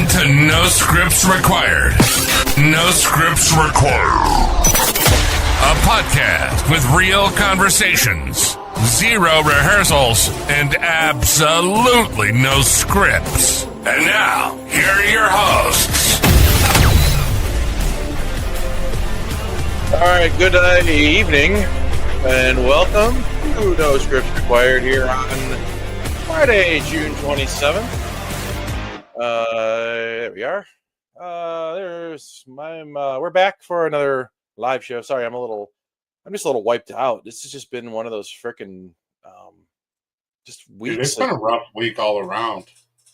to No Scripts Required. No Scripts Required. A podcast with real conversations, zero rehearsals, and absolutely no scripts. And now, here are your hosts. All right, good evening, and welcome to No Scripts Required here on Friday, June 27th. There we are. We're back for another live show. Sorry, I'm just a little wiped out. This has just been one of those freaking just weeks. Dude, it's been a rough week all around.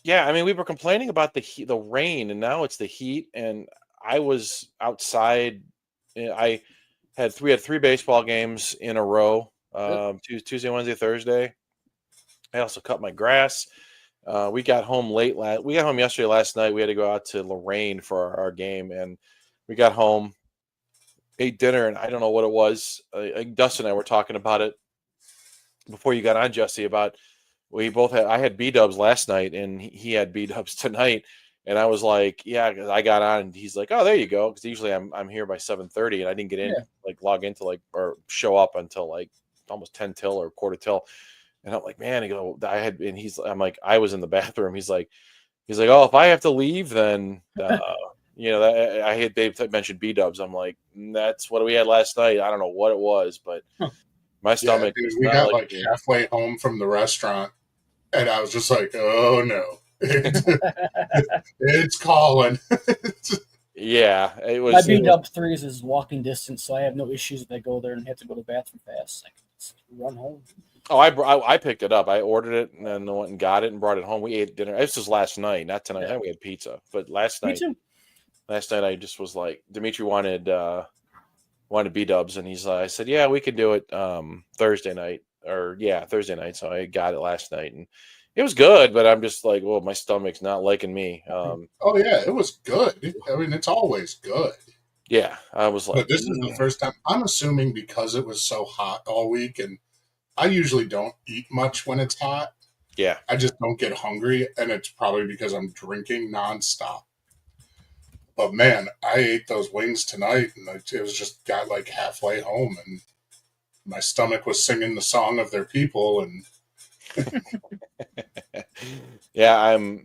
Yeah, I mean, we were complaining about the heat, the rain, and now it's the heat. And I was outside. I had three baseball games in a row. Tuesday, Wednesday, Thursday. I also cut my grass. We got home late. We got home yesterday. Last night we had to go out to Lorain for our game, and we got home, ate dinner, and I don't know what it was. Dustin and I were talking about it before you got on, Jesse. About I had B-dubs last night, and he had B-dubs tonight, and I was like, yeah, I got on, and he's like, oh, there you go, because usually I'm here by 7:30, and I didn't get in, log into or show up until like almost 10 till or quarter till. And I'm like, man, I'm like, I was in the bathroom. He's like, oh, if I have to leave, then, Dave mentioned B-dubs. I'm like, that's what we had last night. I don't know what it was, but my stomach. Yeah, dude, we got like halfway home from the restaurant, and I was just like, oh no, it's calling. Yeah, it was. My B-dub threes is walking distance, so I have no issues if I go there and have to go to the bathroom fast. I can just run home. Oh, I picked it up. I ordered it and then went and got it and brought it home. We ate dinner. This was last night, not tonight. Yeah. We had pizza, but last night I just was like, Dimitri wanted B-dubs, and I said, yeah, we could do it Thursday night. So I got it last night, and it was good, but I'm just like, well, my stomach's not liking me. Oh yeah, it was good. I mean, it's always good. Yeah, I was like, but this is the first time. I'm assuming because it was so hot all week, and I usually don't eat much when it's hot. Yeah. I just don't get hungry, and it's probably because I'm drinking nonstop. But man, I ate those wings tonight, and it was just got like halfway home, and my stomach was singing the song of their people, and yeah, it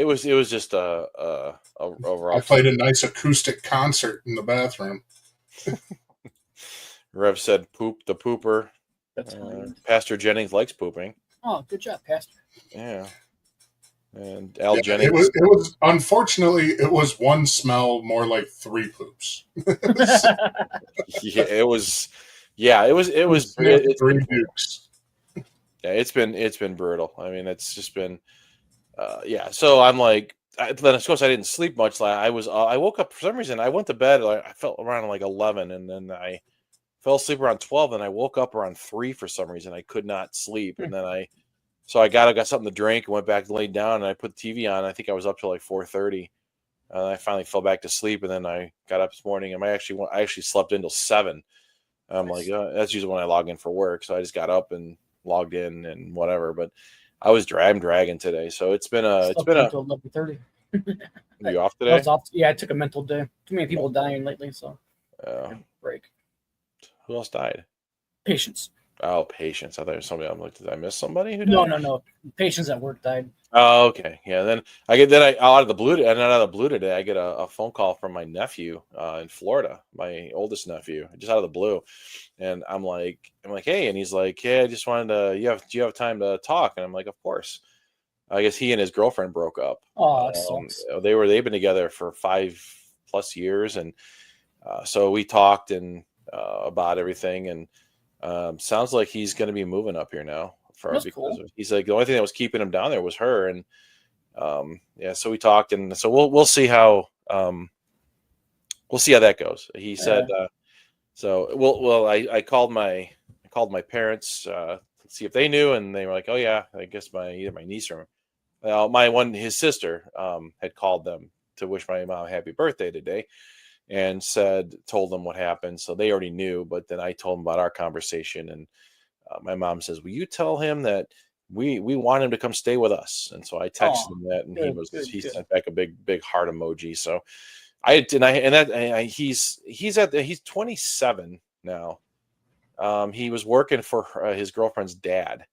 was just a rough. I played a nice acoustic concert in the bathroom. Rev said poop the pooper. That's fine. Pastor Jennings likes pooping. Oh, good job, Pastor. Yeah. And Al Jennings. It was unfortunately it was one smell more like three poops. It was three dukes. Yeah, it's been brutal. I mean, it's just been so I'm like, then of course I didn't sleep much. I woke up for some reason. I went to bed. I felt around like 11, and then I fell asleep around 12, and I woke up around 3 for some reason. I could not sleep, and then I got something to drink and went back and laid down, and I put the TV on. I think I was up till like 4:30, and I finally fell back to sleep, and then I got up this morning, and I actually slept until 7. I'm like, that's usually when I log in for work, so I just got up and logged in and whatever. But I was dragging today, so it's been until 11:30. You off today? I took a mental day. Too many people dying lately, so break. Who else died? Patients. Oh, Patience. I thought it was somebody. I'm like, did I miss somebody who died? No. Patients at work died. Oh, okay. Yeah. Then out of the blue today, I get a phone call from my nephew in Florida, my oldest nephew, just out of the blue, and I'm like, hey, and he's like, yeah, I just wanted to. Do you have time to talk? And I'm like, of course. I guess he and his girlfriend broke up. Oh, that sucks. They've been together for 5+ years, and so we talked and about everything, and sounds like he's going to be moving up here now. He's like, the only thing that was keeping him down there was her, and so we talked, and so we'll see how that goes. He said, so I called my parents to see if they knew, and they were like, oh yeah, I guess either my niece or his sister had called them to wish my mom happy birthday today, and told them what happened. So they already knew, but then I told them about our conversation, and my mom says, will you tell him that we want him to come stay with us. And so I texted him that, and he good. sent back a big heart emoji. So he's 27 now. He was working for his girlfriend's dad.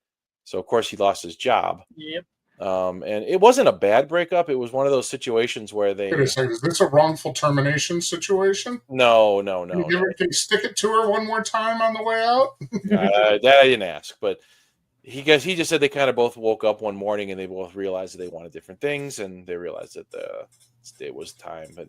So of course he lost his job. Yep. And it wasn't a bad breakup. It was one of those situations where they. Wait a second, is this a wrongful termination situation? No. Can you stick it to her one more time on the way out? That I didn't ask, but he just said they kind of both woke up one morning and they both realized that they wanted different things, and they realized that it was time. But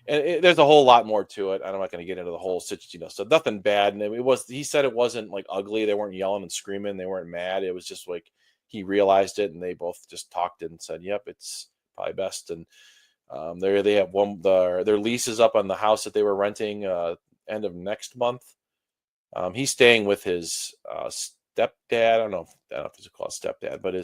there's a whole lot more to it. I'm not going to get into the whole situation, so nothing bad. And he said it wasn't like ugly. They weren't yelling and screaming. They weren't mad. It was just like he realized it, and they both just talked and said, "Yep, it's probably best." And they have their lease is up on the house that they were renting end of next month. He's staying with his stepdad. I don't know if he's called stepdad, but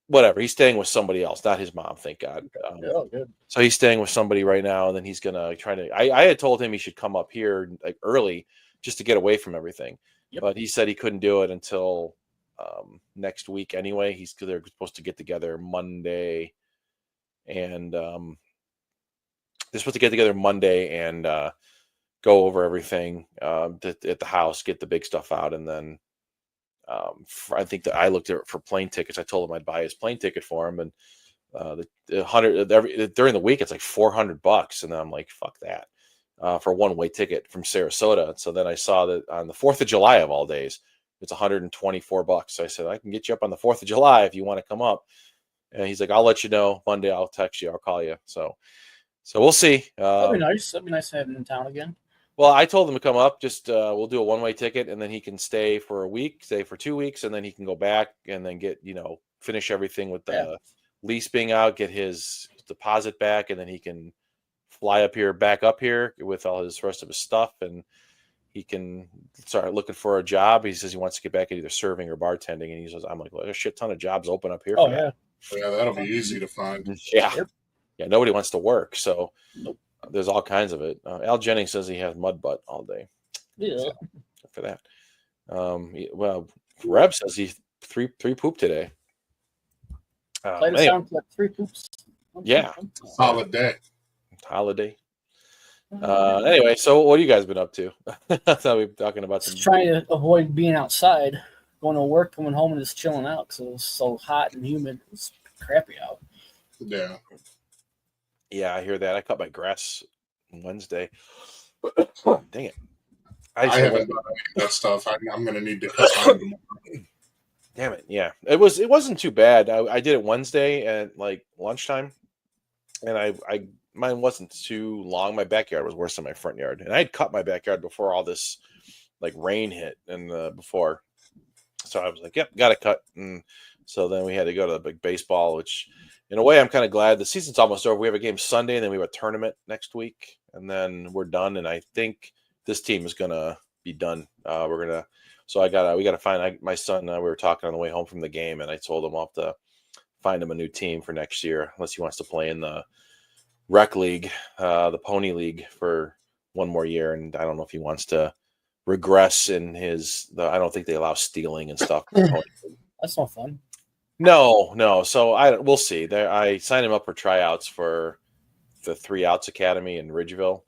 whatever. He's staying with somebody else, not his mom, thank God. Good. So he's staying with somebody right now, and then he's gonna try to. I had told him he should come up here like early just to get away from everything, but he said he couldn't do it until next week anyway. They're supposed to get together Monday, and go over everything at the house, get the big stuff out, and then I think that I looked at for plane tickets. I told him I'd buy his plane ticket for him, and during the week it's like $400, and then I'm like, fuck that, for a one-way ticket from Sarasota. So then I saw that on the 4th of July of all days, it's $124. So I said, I can get you up on the 4th of July if you want to come up. And he's like, I'll let you know Monday. I'll text you. I'll call you. So we'll see. That'd be nice. That'd be nice to have him in town again. Well, I told him to come up. Just we'll do a one-way ticket, and then he can stay for a week, stay for 2 weeks, and then he can go back and then finish everything with the lease being out, get his deposit back, and then he can fly back up here with all his rest of his stuff, and he can start looking for a job. He says he wants to get back at either serving or bartending, and he says, "I'm like, well, there's a shit ton of jobs open up here." Oh yeah, that'll be easy to find. Yeah, nobody wants to work, so there's all kinds of it. Al Jennings says he has mud butt all day. Yeah, so, for that. Well, Reb says he three poop today. Played a sound clip, 3 poops. Yeah, solid day. Holiday. Anyway, so what have you guys been up to? That's how we're talking about. Just trying to avoid being outside, going to work, coming home, and just chilling out because it was so hot and humid. It was crappy out. Yeah. Yeah, I hear that. I cut my grass on Wednesday. Dang it! I haven't done any of that stuff. I'm going to need to cut mine tomorrow. Damn it! Yeah, it wasn't too bad. I did it Wednesday at like lunchtime, and mine wasn't too long. My backyard was worse than my front yard, and I had cut my backyard before all this like rain hit and before. So I was like, "Yep, got to cut." And so then we had to go to the big baseball, which in a way I'm kind of glad. The season's almost over. We have a game Sunday, and then we have a tournament next week, and then we're done. And I think this team is gonna be done. So we gotta find my son. We were talking on the way home from the game, and I told him I'll have to find him a new team for next year, unless he wants to play in the rec league, the pony league, for one more year. And I don't know if he wants to regress in I don't think they allow stealing and stuff. That's not fun. No. So we'll see. I signed him up for tryouts for the 3 Outs Academy in Ridgeville.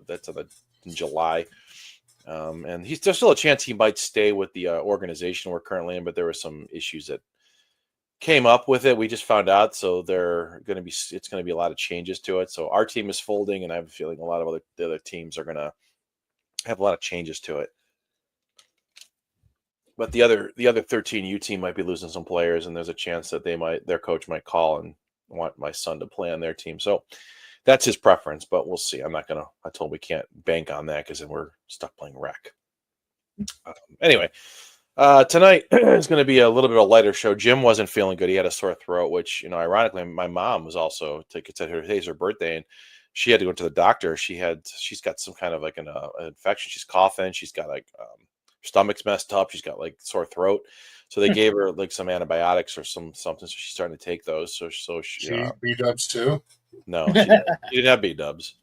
That's in July. And there's still a chance he might stay with the organization we're currently in, but there were some issues that came up with it. We just found out, so it's going to be a lot of changes to it. So our team is folding, and I have a feeling a lot of the other teams are going to have a lot of changes to it. But the other 13U team might be losing some players, and there's a chance that their coach might call and want my son to play on their team. So that's his preference, but we'll see. I told him we can't bank on that because then we're stuck playing rec. Anyway, tonight is going to be a little bit of a lighter show. Jim wasn't feeling good. He had a sore throat, which, ironically, my mom was also today's her birthday, and she had to go to the doctor. She's got some kind of like an infection. She's coughing. She's got like stomach's messed up. She's got like sore throat. So they gave her like some antibiotics or something. So she's starting to take those. So she B-dubs too? No, she didn't have B-dubs.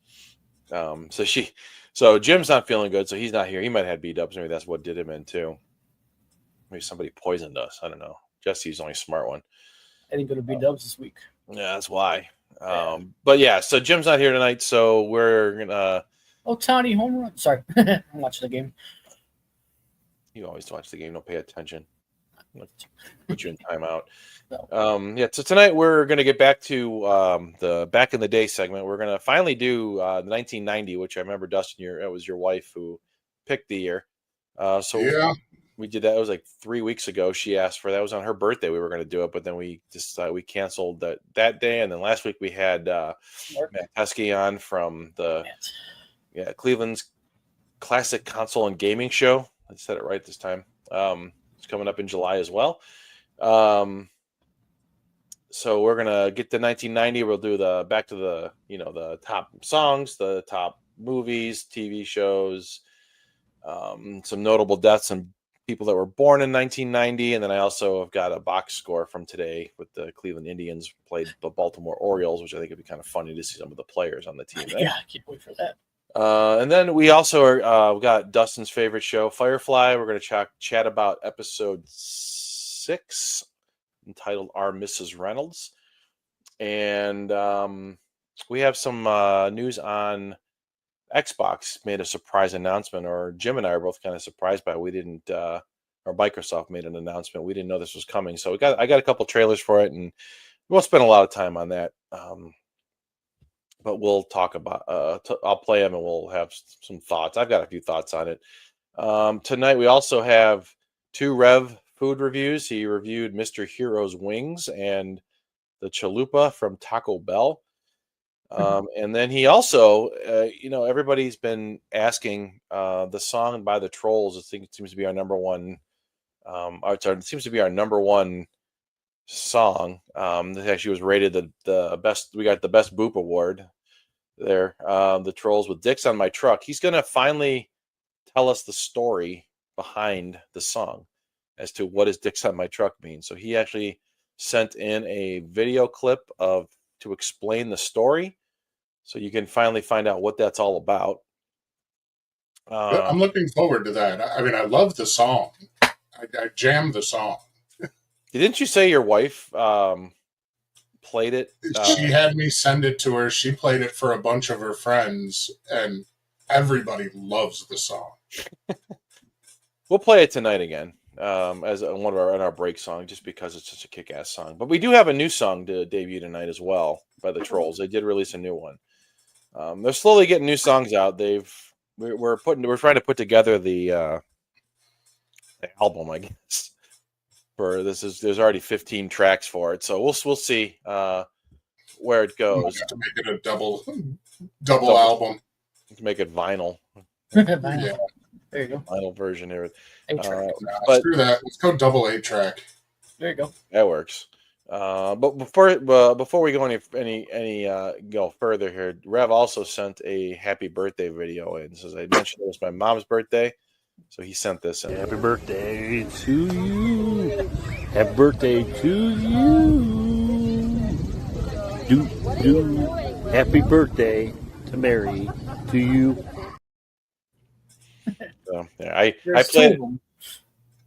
So Jim's not feeling good, so he's not here. He might have B-dubs. Maybe that's what did him in too. Maybe somebody poisoned us. I don't know. Jesse's the only smart one. I think it'll be Dubs this week. Yeah, that's why. But yeah, so Jim's not here tonight, so we're gonna. Oh, Tony home run! Sorry, I'm watching the game. You always watch the game, don't pay attention. Put you in timeout. No. Yeah, so tonight we're gonna get back to the back in the day segment. We're gonna finally do 1990, which I remember Dustin, it was your wife who picked the year. So Yeah. we did that. It was like 3 weeks ago. She asked for that. It was on her birthday. We were going to do it, but then we decided we canceled that day. And then last week we had Matt Teskey on from the Cleveland's Classic Console and Gaming Show. I said it right this time. It's coming up in July as well. So we're gonna get to 1990. We'll do back to the top songs, the top movies, TV shows, some notable deaths and people that were born in 1990, and then I also have got a box score from today with the Cleveland Indians played the Baltimore Orioles, which I think would be kind of funny to see some of the players on the team. Yeah, I can't wait for that. And then we also we got Dustin's favorite show, Firefly. We're going to chat about episode 6, entitled "Our Mrs. Reynolds," and we have some news on Xbox made a surprise announcement, or Jim and I are both kind of surprised by it. We didn't, or Microsoft made an announcement. We didn't know this was coming. So I got a couple trailers for it, and we won't spend a lot of time on that. But we'll talk about, I'll play them and we'll have some thoughts. I've got a few thoughts on it. Tonight, we also have 2 Rev food reviews. He reviewed Mr. Hero's Wings and the Chalupa from Taco Bell. And then he also, everybody's been asking the song by the Trolls. I think it seems to be our number one. It seems to be our number one song. This actually was rated the best. We got the best Boop Award there. The Trolls with "Dicks on My Truck." He's going to finally tell us the story behind the song as to what does "Dicks on My Truck" mean. So he actually sent in a video clip to explain the story, so you can finally find out what that's all about. I'm looking forward to that. I mean, I love the song. I jammed the song. Didn't you say your wife played it? She had me send it to her. She played it for a bunch of her friends, and everybody loves the song. We'll play it tonight again as one of our break song, just because it's such a kick-ass song. But we do have a new song to debut tonight as well by the Trolls. They did release a new one. They're slowly getting new songs out. We're trying to put together the album, I guess. There's already 15 tracks for it, so we'll see where it goes. To make it a double album. To make it vinyl. Vinyl. Yeah. There you go. Vinyl version here. 8-track. But screw that. Let's go double 8-track. There you go. That works. But before we go go further here, Rev also sent a happy birthday video in. Says, I mentioned it was my mom's birthday, so he sent this in. Happy birthday to you. Happy birthday to you. Do happy birthday to Mary to you. So, yeah, I There's played. 2 of them.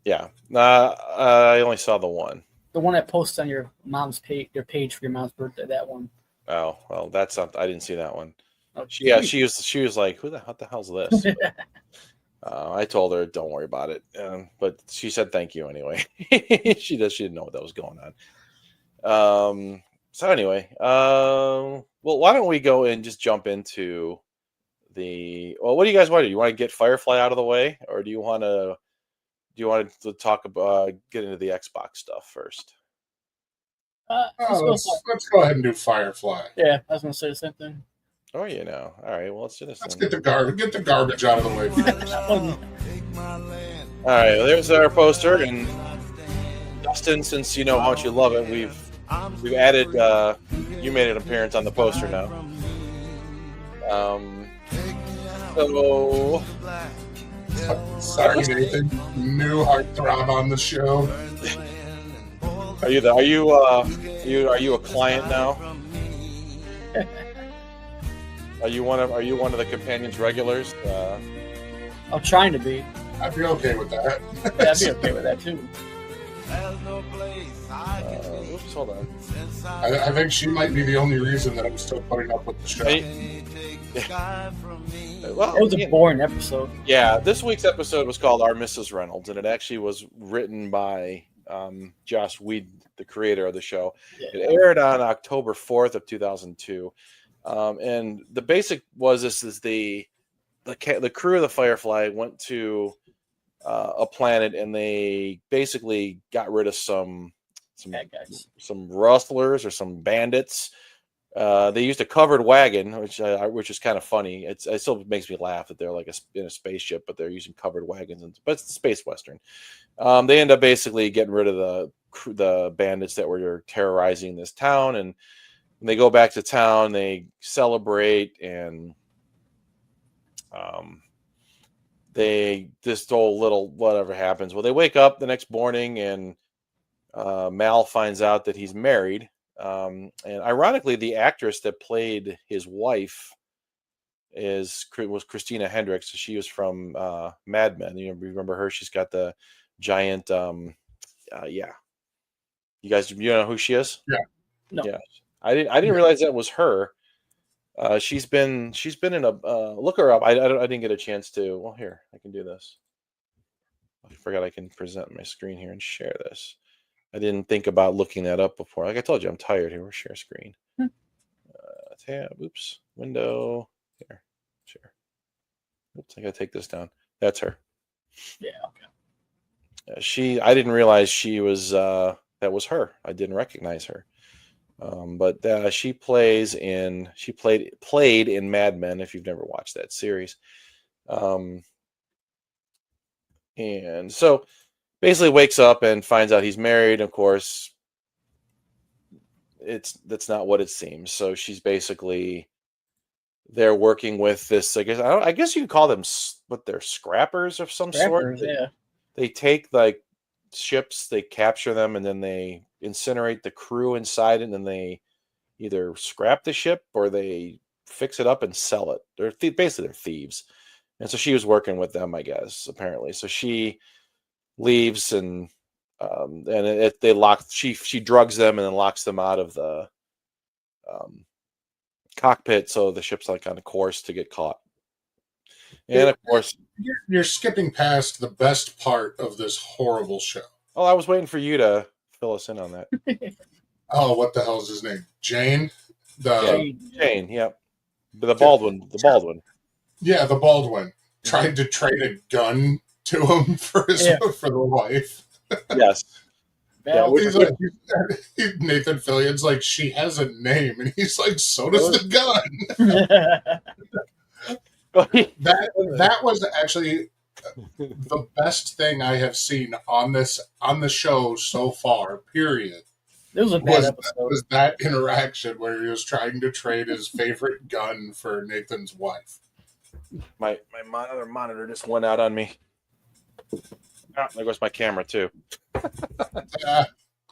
Yeah, I only saw the one. The one that posts on your mom's page, your page for your mom's birthday. That one. Oh well, that's not. I didn't see that one. Oh, She was like, what the hell's this? I told her, don't worry about it. But she said thank you anyway. She didn't know what that was going on. So anyway, well, why don't we go and just jump into what do you guys want to do? You want to get Firefly out of the way, or do you want to talk about get into the Xbox stuff first? Let's go ahead and do Firefly. Yeah, I was going to say the same thing. Oh, all right. Well, let's do this. Let's get the garbage out of the way first. All right. Well, there's our poster, and Dustin, since you know how much you love it, we've added. You made an appearance on the poster now. So. Sorry, Nathan. New heartthrob on the show. Are you a client now? Are you one of the companion's regulars? I'm trying to be. I'd be okay with that. Yeah, I'd be okay with that too. Oops, hold on. I think she might be the only reason that I'm still putting up with the show. Well, It was a boring episode. yeah, this week's episode was called Our Mrs. Reynolds, and it actually was written by Joss Whedon, the creator of the show. Yeah. It aired on October 4th of 2002. And the basic was this is the crew of the Firefly went to a planet, and they basically got rid of some Bad guys. some rustlers or some bandits. They used a covered wagon, which is kind of funny. It still makes me laugh that they're like in a spaceship, but they're using covered wagons. But it's the space western. They end up basically getting rid of the bandits that were terrorizing this town, and when they go back to town, they celebrate, and this whole little whatever happens. Well, they wake up the next morning, and Mal finds out that he's married. And ironically, the actress that played his wife was Christina Hendricks. She was from Mad Men. You remember her? She's got the giant. Yeah, you guys, you know who she is? Yeah. No. Yeah, I didn't realize that was her. She's been in a look her up. I didn't get a chance to. Well, here I can do this. I forgot I can present my screen here and share this. I didn't think about looking that up before. Like I told you, I'm tired here. We'll share screen. Tab. Oops. Window. Here. Share. Oops. I gotta take this down. That's her. Yeah. Okay. I didn't realize she was. That was her. I didn't recognize her. But she played in Mad Men. If you've never watched that series, and so basically wakes up and finds out he's married. Of course, that's not what it seems. So she's basically they're working with this. I guess you could call them they're scrappers of some sort. Yeah. They take like ships, they capture them, and then they incinerate the crew inside, and then they either scrap the ship or they fix it up and sell it. Basically they're thieves, and so she was working with them, I guess, apparently. So she leaves, and she drugs them and then locks them out of the cockpit, so the ship's like on a course to get caught. And of course, you're skipping past the best part of this horrible show. Oh, I was waiting for you to fill us in on that. Oh, what the hell is his name? Jane? Jane, yep. The Baldwin. Yeah, the Baldwin. Tried to trade a gun to him for the wife. Yes. Well, He's like, Nathan Fillion's like, she has a name, and he's like, so does the gun. That was actually the best thing I have seen on the show so far. Period. It was a bad episode. Was that interaction where he was trying to trade his favorite gun for Nathan's wife? My other monitor just went out on me. There goes my camera too.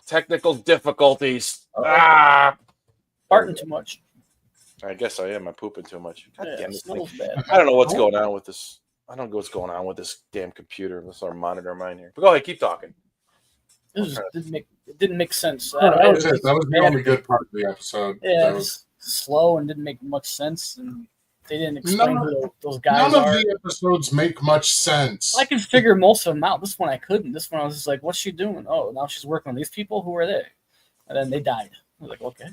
Technical difficulties. Farting too much. I guess I am. I'm pooping too much. God damn It this smells thing. bad. I don't know what's going on with this. I don't know what's going on with this damn computer. This is our monitor of mine here. But go ahead, keep talking. It didn't make sense. That was the only good part of the episode. Yeah, it was slow and didn't make much sense, and they didn't explain who those guys None are. of the episodes make much sense. I could figure most of them out. This one I couldn't. This one I was just like, what's she doing? Oh, now she's working on these people? Who are they? And then they died. I was like, okay.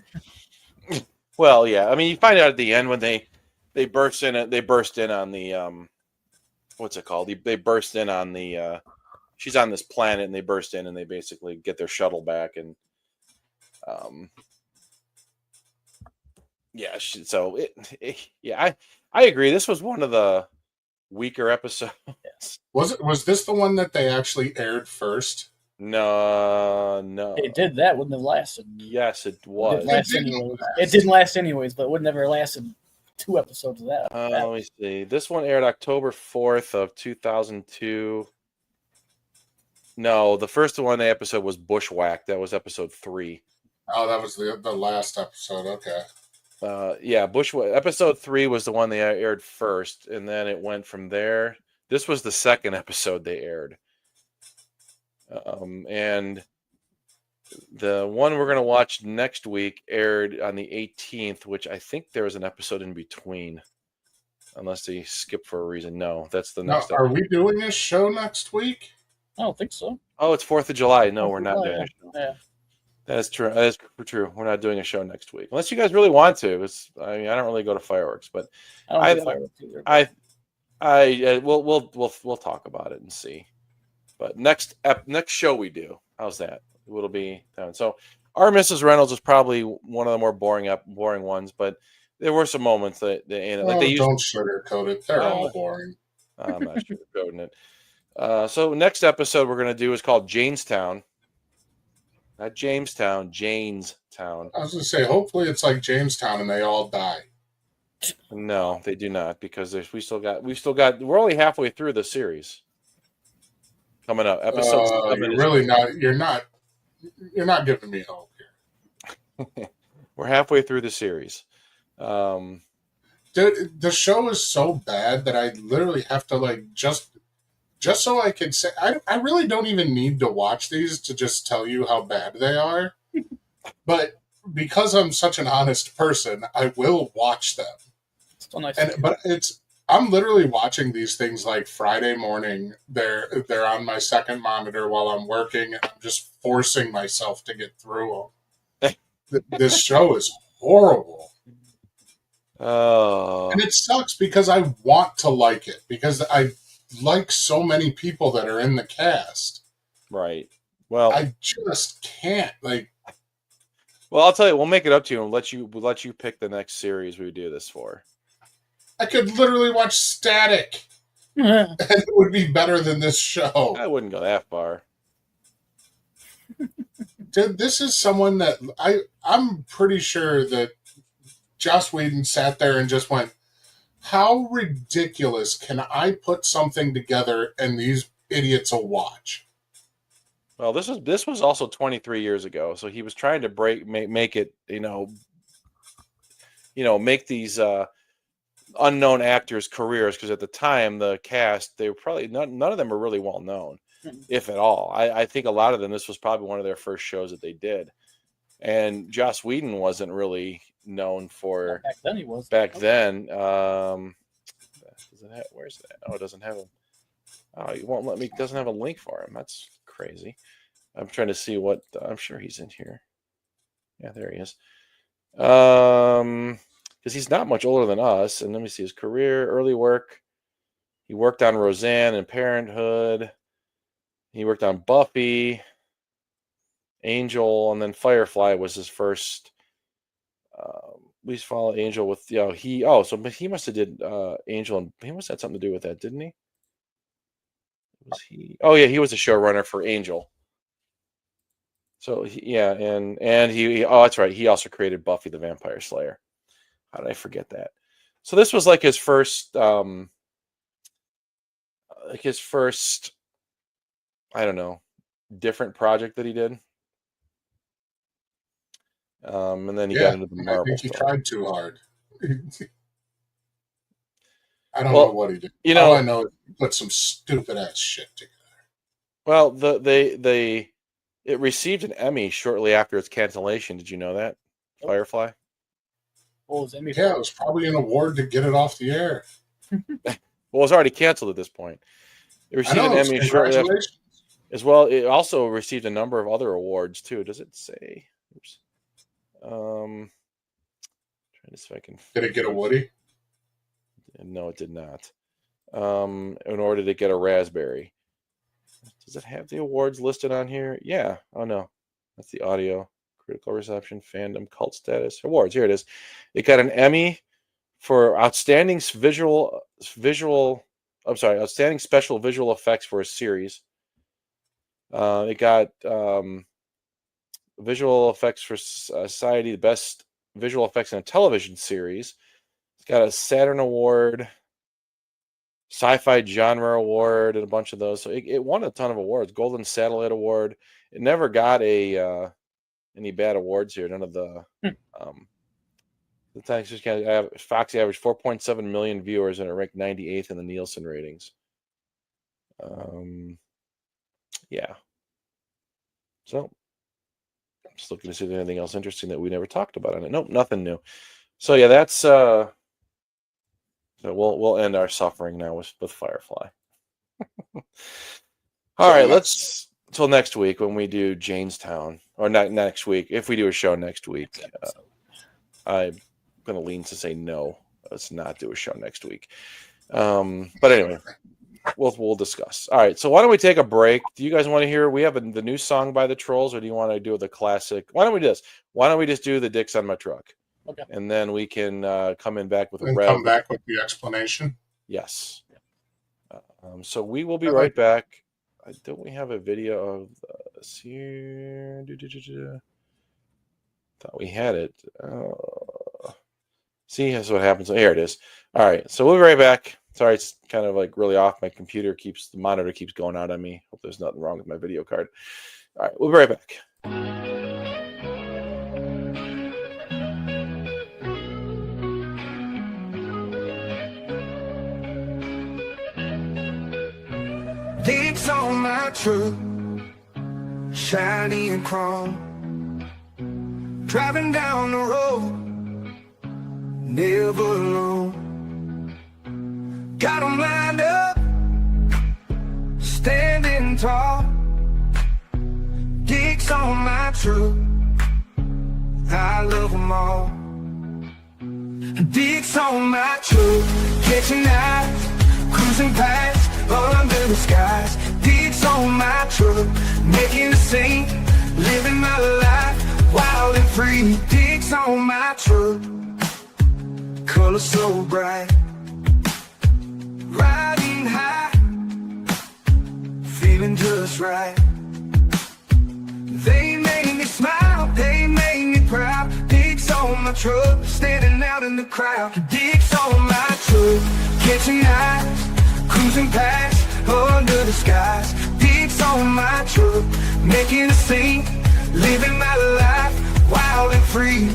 Well, yeah. I mean, you find out at the end when they burst in on the what's it called? They burst in on the she's on this planet, and they burst in and they basically get their shuttle back, and yeah. I agree. This was one of the weaker episodes. Was this the one that they actually aired first? No. They did that. Wouldn't have lasted. Yes, it It was. didn't last anyways. It didn't last anyways, but it would never have lasted 2 episodes of that. Let me see. This one aired October 4th of 2002. No, the first episode was Bushwhacked. That was episode 3. Oh, that was the last episode. Okay. Yeah, episode 3 was the one they aired first, and then it went from there. This was the second episode they aired. And The one we're going to watch next week aired on the 18th, which I think there was an episode in between, unless they skipped for a reason. No, that's the Now, next are episode. we doing this show next week? I don't think so. Oh, it's 4th of July. No, Oh, we're not yeah, doing a show. Yeah. That is true. That is true. We're not doing a show next week, unless you guys really want to. I mean, I don't really go to fireworks, but I don't do fireworks either. we'll talk about it and see. But next show we do, how's that? It'll be done. So our Mrs. Reynolds was probably one of the more boring ones, but there were some moments that they Don't sugarcoat it. They're all boring. I'm not sugarcoating it. So next episode we're gonna do is called Janestown. Not Jamestown, Janestown. I was going to say, hopefully it's like Jamestown and they all die. No, they do not, because we're only halfway through the series. Coming up, episode 7 you're not giving me hope here. We're halfway through the series. Dude, the show is so bad that I literally have to just so I can say I really don't even need to watch these to just tell you how bad they are. But because I'm such an honest person, I will watch them. Still nice. But I'm literally watching these things like Friday morning. They're on my second monitor while I'm working, and I'm just forcing myself to get through them. This show is horrible. Oh, And it sucks because I want to like it, because I like so many people that are in the cast. right. Well, I just can't. I'll tell you, we'll make it up to you and we'll let you pick the next series we do this for. I could literally watch Static, and it would be better than this show. I wouldn't go that far. Dude, this is someone that I'm pretty sure that Joss Whedon sat there and just went, how ridiculous can I put something together and these idiots will watch? Well, this was also 23 years ago, so he was trying to make it, make these unknown actors' careers, because at the time the cast, they were probably none of them were really well known, if at all. I think a lot of them, this was probably one of their first shows that they did, and Joss Whedon wasn't really known for Back then he was. back then. Where's that? Oh, it doesn't have him. Oh, it won't let me. Doesn't have a link for him. That's crazy. I'm trying to see what. I'm sure he's in here. Yeah, there he is. Because he's not much older than us. And let me see his career, early work. He worked on Roseanne and Parenthood. He worked on Buffy, Angel, and then Firefly was his first. We follow Angel with but he must have did Angel, and he must have had something to do with that, didn't he? Was he? Oh yeah, he was a showrunner for Angel. So and he that's right. He also created Buffy the Vampire Slayer. How did I forget that? So this was like his first, I don't know, different project that he did. And then he got into the Marvel. I think he stuff. tried too hard. I don't know what he did. All I know is he put some stupid ass shit together. Well, it received an Emmy shortly after its cancellation. Did you know that? Firefly? What was Emmy? Yeah, it was probably an award to get it off the air. Well, it was already canceled at this point. It received an Emmy shortly after. As well, it also received a number of other awards too. Does it say? Oops. Trying to see if I can. Did it get a Woody? No, it did not. In order to get a Raspberry. Does it have the awards listed on here? Yeah. Oh no, that's the audio. Critical reception, fandom, cult status, awards. Here it is. It got an Emmy for outstanding special visual effects for a series. It got visual effects for Society, the best visual effects in a television series. It's got a Saturn Award, Sci-Fi Genre Award, and a bunch of those. So it won a ton of awards. Golden Satellite Award. It never got any bad awards here. None of the Fox averaged 4.7 million viewers, and it ranked 98th in the Nielsen ratings. Yeah. So Just looking to see if there's anything else interesting that we never talked about on it. Nope, nothing new. So yeah, that's so we'll end our suffering now with Firefly. All right, let's till next week when we do Janestown, or not next week. If we do a show next week, I'm going to lean to say no. Let's not do a show next week. But anyway, we'll discuss. All right, so why don't we take a break? Do you guys want to hear? We have the new song by the Trolls, or do you want to do the classic? Why don't we do this? Why don't we just do the Dicks on My Truck? Okay. And then we can come in back with a And rev. come back with the explanation. Yes. So we will be right back. Don't we have a video of this here? Thought we had it. See, that's what happens. Here it is. All right, so we'll be right back. Sorry, it's kind of like really off. My computer the monitor keeps going out on me. Hope there's nothing wrong with my video card. All right, we'll be right back. Dicks on my truck, shiny and chrome. Driving down the road, never alone. Got 'em lined up, standing tall. Dicks on my truck, I love 'em all. Dicks on my truck, catching eyes, cruising past, under the skies. Dicks on my truck, making a scene, living my life wild and free. Dicks on my truck, color so bright, riding high, feeling just right. They made me smile, they made me proud. Dicks on my truck, standing out in the crowd. Dicks on my truck, catching eyes, cruising past, under the skies. Dicks on my truck, making a scene, living my life wild and free.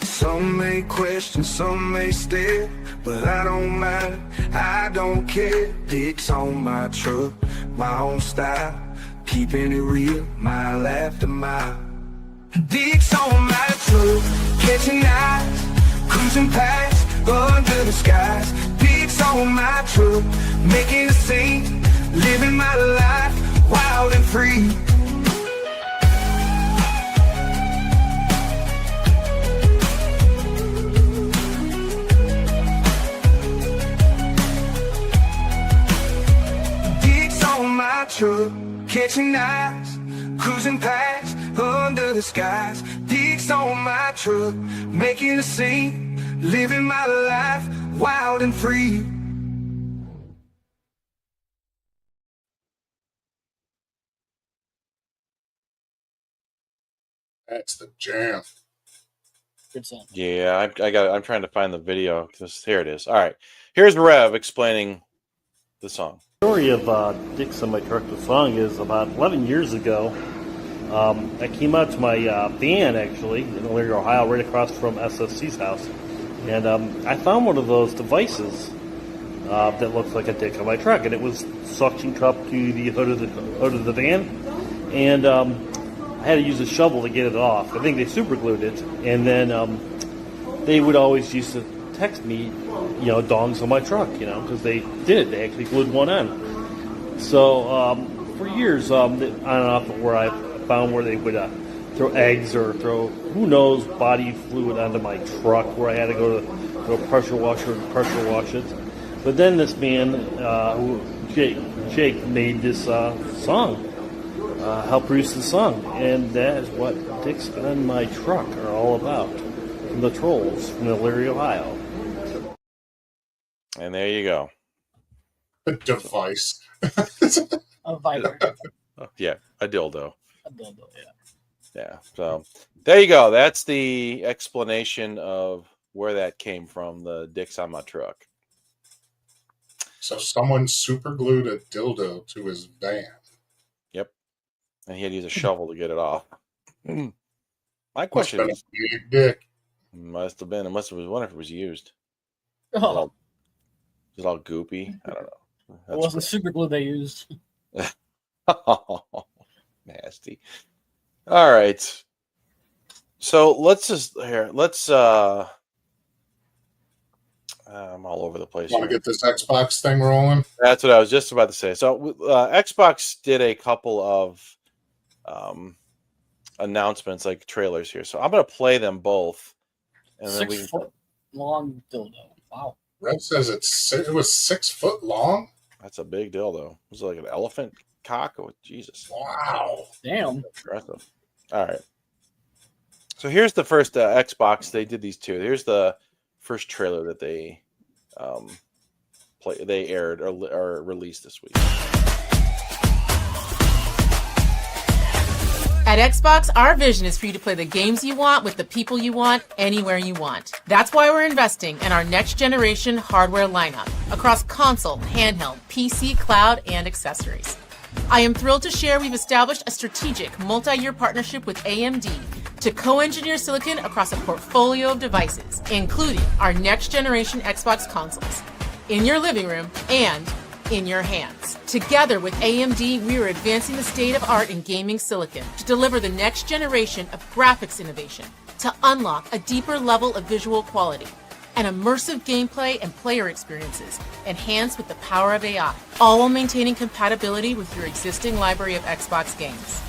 Some may question, some may stare, but I don't mind, I don't care. Dicks on my truck, my own style, keeping it real, mile after mile. Dicks on my truck, catching eyes, cruising past, under the skies. Dicks on my truck, making a scene, living my life wild and free. Dicks on my truck, catching eyes, cruising past, under the skies. Dicks on my truck, making a scene, living my life wild and free. That's the jam. Good song. Yeah, I'm trying to find the video. Here it is. All right, here's Rev explaining the song. The story of Dicks on My Truck, the song, is about 11 years ago. I came out to my van, actually, in Elyria, Ohio, right across from SFC's house. And I found one of those devices that looks like a dick on my truck. And it was suction cupped to the hood of the van. And I had to use a shovel to get it off. I think they super glued it. And then they would always used to text me, dongs on my truck, because they did it. They actually glued one on. So for years, on and off, where I found where they would throw eggs or throw, who knows, body fluid onto my truck, where I had to go to a pressure washer and pressure wash it. But then this man, Jake, made this song, helped produce the song, and that is what Dicks on My Truck are all about. From the Trolls from Elyria, Ohio. And there you go. A device. A Viper. Oh, yeah, a dildo. A dildo, yeah. Yeah, so there you go. That's the explanation of where that came from, the Dicks on My Truck. So someone super glued a dildo to his van. Yep. And he had to use a shovel to get it off. My Must question have been is, a big dick. must have been, unless it was one if it was used. Oh, Is it all goopy? I don't know. it wasn't super glue they used. Nasty. All right. So I'm all over the place. Want to Here. get this Xbox thing rolling? That's what I was just about to say. So Xbox did a couple of announcements, like trailers here. So I'm going to play them both. And then 6 foot long dildo. Wow. Red says it was 6 foot long. That's a big deal, though. It was like an elephant cock. Oh, Jesus. Wow. Damn. Impressive. All right. So here's the first Xbox. They did these two. Here's the first trailer that they aired or released this week. At Xbox, our vision is for you to play the games you want with the people you want, anywhere you want. That's why we're investing in our next generation hardware lineup across console, handheld, PC, cloud, and accessories. I am thrilled to share we've established a strategic multi-year partnership with AMD to co-engineer silicon across a portfolio of devices, including our next generation Xbox consoles, in your living room and in your hands. Together with AMD, we are advancing the state of art in gaming silicon to deliver the next generation of graphics innovation to unlock a deeper level of visual quality and immersive gameplay and player experiences enhanced with the power of AI, all while maintaining compatibility with your existing library of Xbox games.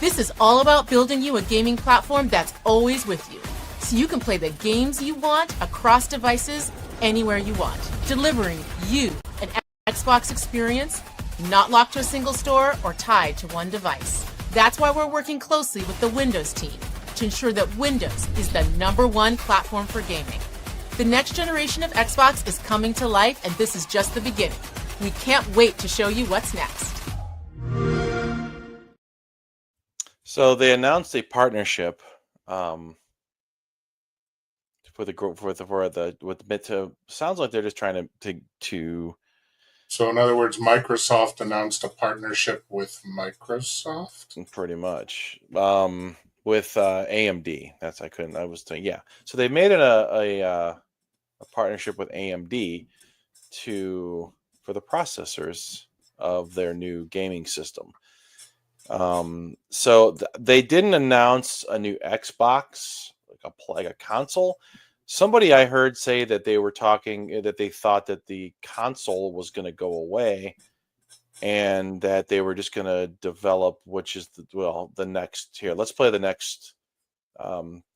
This is all about building you a gaming platform that's always with you, so you can play the games you want across devices anywhere you want, delivering you an Xbox experience not locked to a single store or tied to one device. That's why we're working closely with the Windows team to ensure that Windows is the #1 platform for gaming. The next generation of Xbox is coming to life, and this is just the beginning. We can't wait to show you what's next. So they announced a partnership sounds like they're just trying to So in other words, Microsoft announced a partnership with Microsoft. pretty much with AMD. So they made a partnership with AMD for the processors of their new gaming system. They didn't announce a new Xbox, like a console. Somebody I heard say that they were talking that they thought that the console was going to go away, and that they were just going to develop, which is the next here. Let's play the next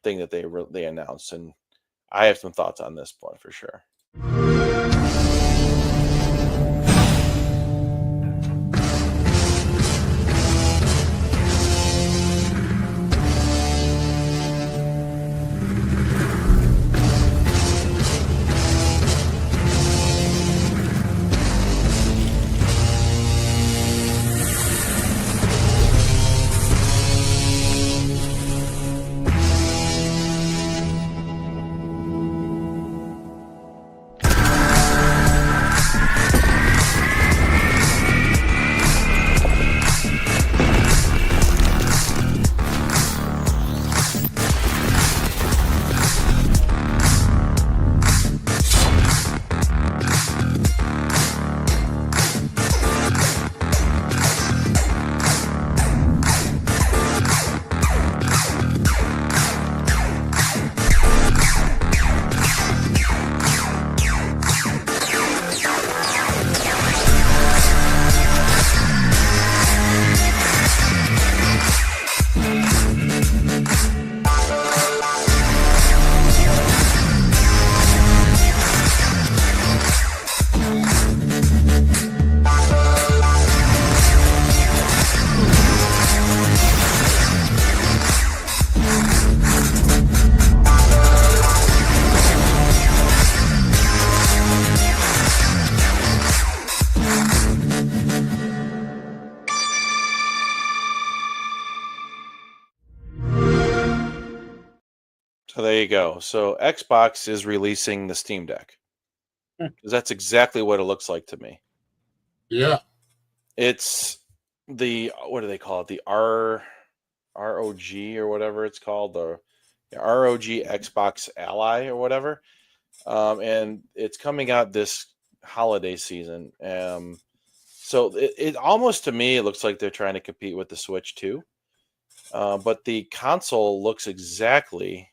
thing that they announced, and I have some thoughts on this one for sure. So there you go. So Xbox is releasing the Steam Deck. Because that's exactly what it looks like to me. Yeah. It's the, what do they call it? The ROG or whatever it's called. The ROG Xbox Ally or whatever. And it's coming out this holiday season. So it almost, to me, it looks like they're trying to compete with the Switch too. but the console looks exactly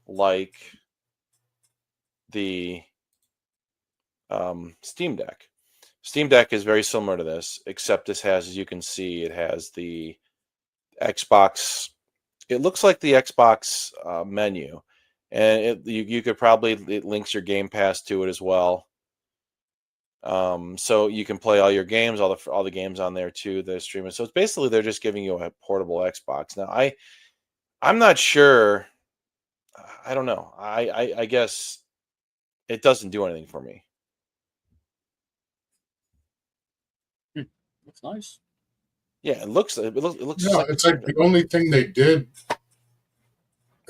like the Steam Deck. Steam Deck is very similar to this, except this has, as you can see, it has the Xbox. It looks like the Xbox menu, and you could probably, it links your Game Pass to it as well. So you can play all your games, all the games on there too. They're streaming. So it's basically they're just giving you a portable Xbox. Now I'm not sure. I don't know. I guess it doesn't do anything for me. Looks nice. Yeah, it looks. It looks. No, like it's like the only thing they did.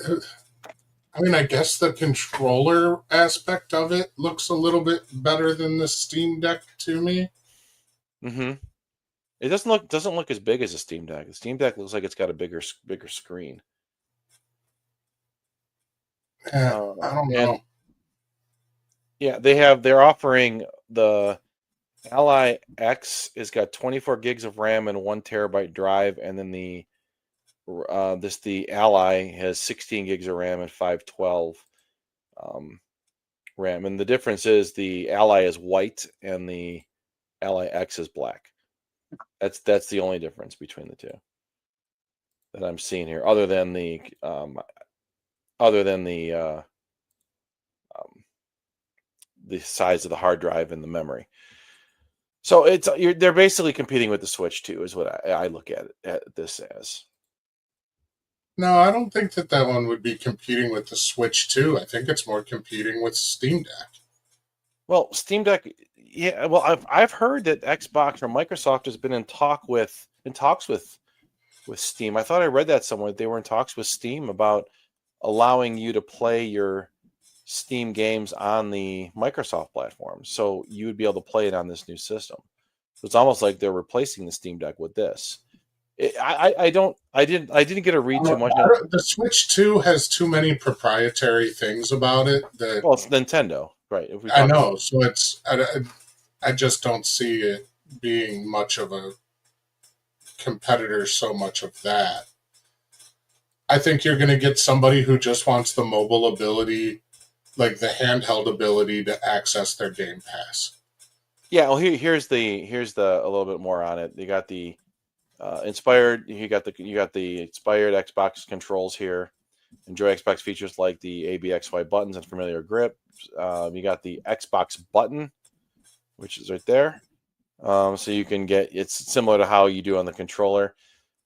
I mean, I guess the controller aspect of it looks a little bit better than the Steam Deck to me. Mm-hmm. It doesn't look as big as a Steam Deck. The Steam Deck looks like it's got a bigger screen. I don't know. Yeah, they're offering the Ally X has got 24 gigs of RAM and 1 terabyte drive, and then the Ally has 16 gigs of RAM and 512 RAM. And the difference is the Ally is white and the Ally X is black. That's the only difference between the two that I'm seeing here, other than the size of the hard drive and the memory. So they're basically competing with the Switch 2 is what I look at this as. No, I don't think that one would be competing with the Switch 2. I think it's more competing with Steam Deck. Well, Steam Deck, yeah. Well, I've heard that Xbox or Microsoft has been in talks with Steam. I thought I read that somewhere. They were in talks with Steam about allowing you to play your Steam games on the Microsoft platform, so you would be able to play it on this new system. So it's almost like they're replacing the Steam Deck with this. I didn't get to read too much. The Switch 2 has too many proprietary things about it that. Well, it's Nintendo, right? I know, so I just don't see it being much of a competitor. So much of that. I think you're going to get somebody who just wants the mobile ability, like the handheld ability to access their Game Pass. Yeah, well, here's a little bit more on it. You got the inspired. You got the inspired Xbox controls here. Enjoy Xbox features like the ABXY buttons and familiar grip. You got the Xbox button, which is right there. So you can get, it's similar to how you do on the controller.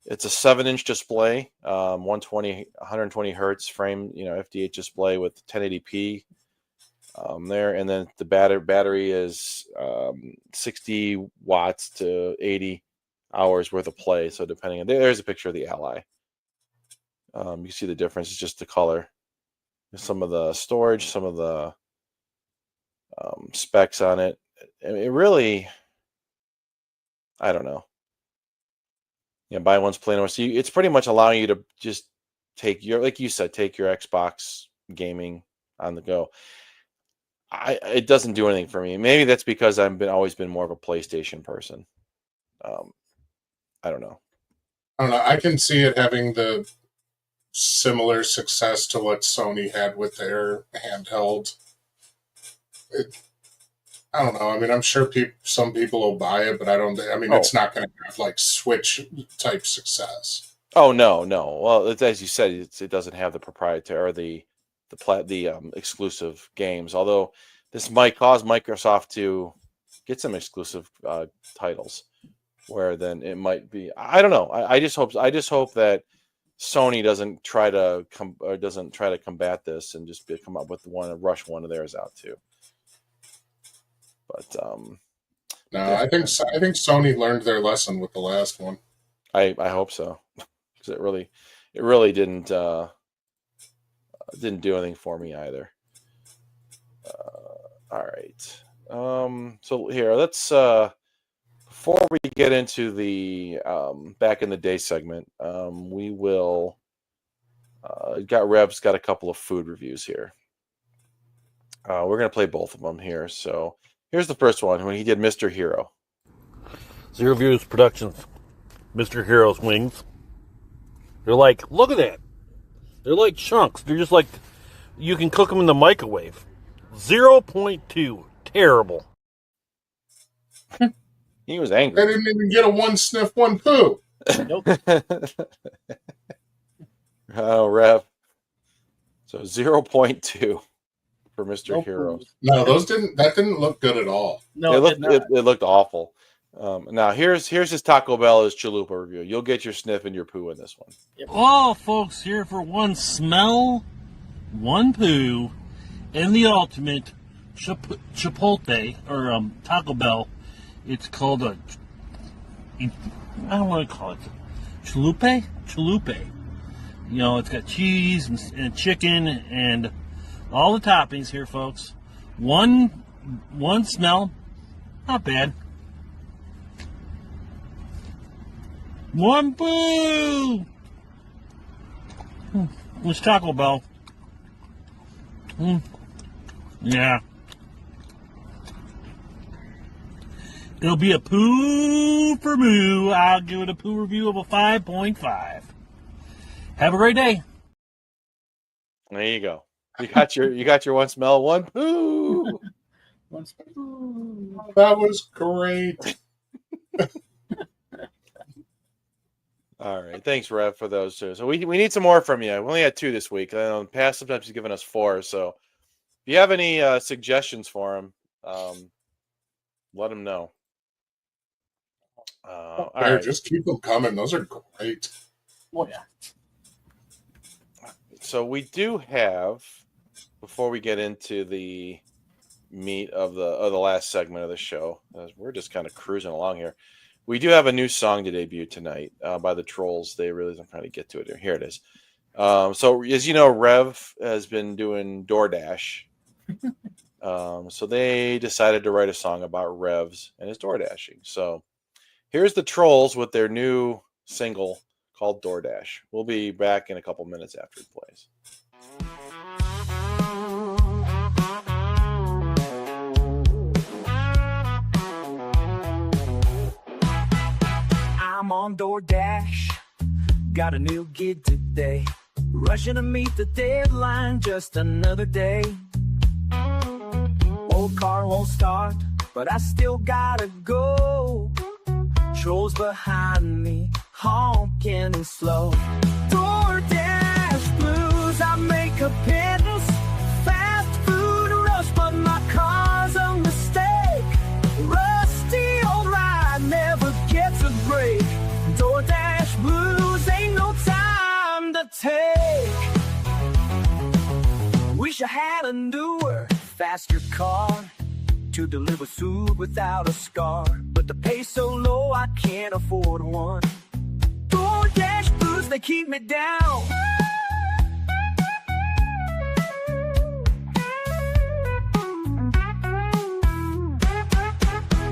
It's a 7-inch display, 120 hertz frame, FDH display with 1080p there, and then the battery is 60 watts to 80 hours worth of play. So depending on, there's a picture of the Ally. You see the difference. It's just the color. Some of the storage, some of the specs on it. It really, I don't know. Buy one's play one. So it's pretty much allowing you to just take your, like you said, take your Xbox gaming on the go. It doesn't do anything for me. Maybe that's because I've always been more of a PlayStation person. I don't know. I can see it having the similar success to what Sony had with their handheld. I don't know. I mean, I'm sure some people will buy it, but I don't. I mean, It's not going to have like Switch type success. Oh no. Well, as you said, it doesn't have the proprietary or the exclusive games. Although this might cause Microsoft to get some exclusive titles, where then it might be. I don't know. I just hope that Sony doesn't try to combat this and just come up with rush one of theirs out too. But no, I think Sony learned their lesson with the last one. I hope so, because it really didn't do anything for me either. All right. So here, let's before we get into the back in the day segment, we will Rev's got a couple of food reviews here. We're gonna play both of them here. So here's the first one when he did Mr. Hero. Zero Views Productions, Mr. Hero's Wings. They're like, look at that. They're like chunks. They're just like, you can cook them in the microwave. 0.2. Terrible. He was They angry. didn't even get a one sniff, one poo. Nope. Oh, Rev. So 0.2 for Mr. Nope. Heroes. No, that didn't look good at all. No, it did not. looked awful. Now here's his Taco Bell's chalupa review. You'll get your sniff and your poo in this one. All folks here for one smell, one poo, and the ultimate Chipotle, or Taco Bell. It's called I don't want to call it chalupa. You know, it's got cheese and chicken and all the toppings here, folks. One smell, not bad. One poo. It's Taco Bell. Yeah. It'll be a poo for moo. I'll give it a poo review of a 5.5. Have a great day. There you go. You got your one smell, one poo. That was great. All right, thanks, Rev, for those two. So we need some more from you. We only had 2 this week. I know in the past sometimes he's given us 4. So if you have any suggestions for him, let him know. All right. Just keep them coming. Those are great. Oh, yeah. So we do have, before we get into the meat of the last segment of the show, as we're just kind of cruising along here, we do have a new song to debut tonight by the Trolls. I'm trying to get to it here. Here it is. So as you know, Rev has been doing DoorDash. So they decided to write a song about Revs and his DoorDashing. So here's the Trolls with their new single called DoorDash. We'll be back in a couple minutes after it plays. I'm on DoorDash, got a new gig today. Rushing to meet the deadline, just another day. Old car won't start, but I still gotta go. Trolls behind me, honking and slow. DoorDash blues, I make a pittance. Fast food rush, but my car's a mistake. Rusty old ride never gets a break. DoorDash blues, ain't no time to take. Wish I had a newer, faster car to deliver food without a scar, but the pay's so low I can't afford one. DoorDash blues, they keep me down.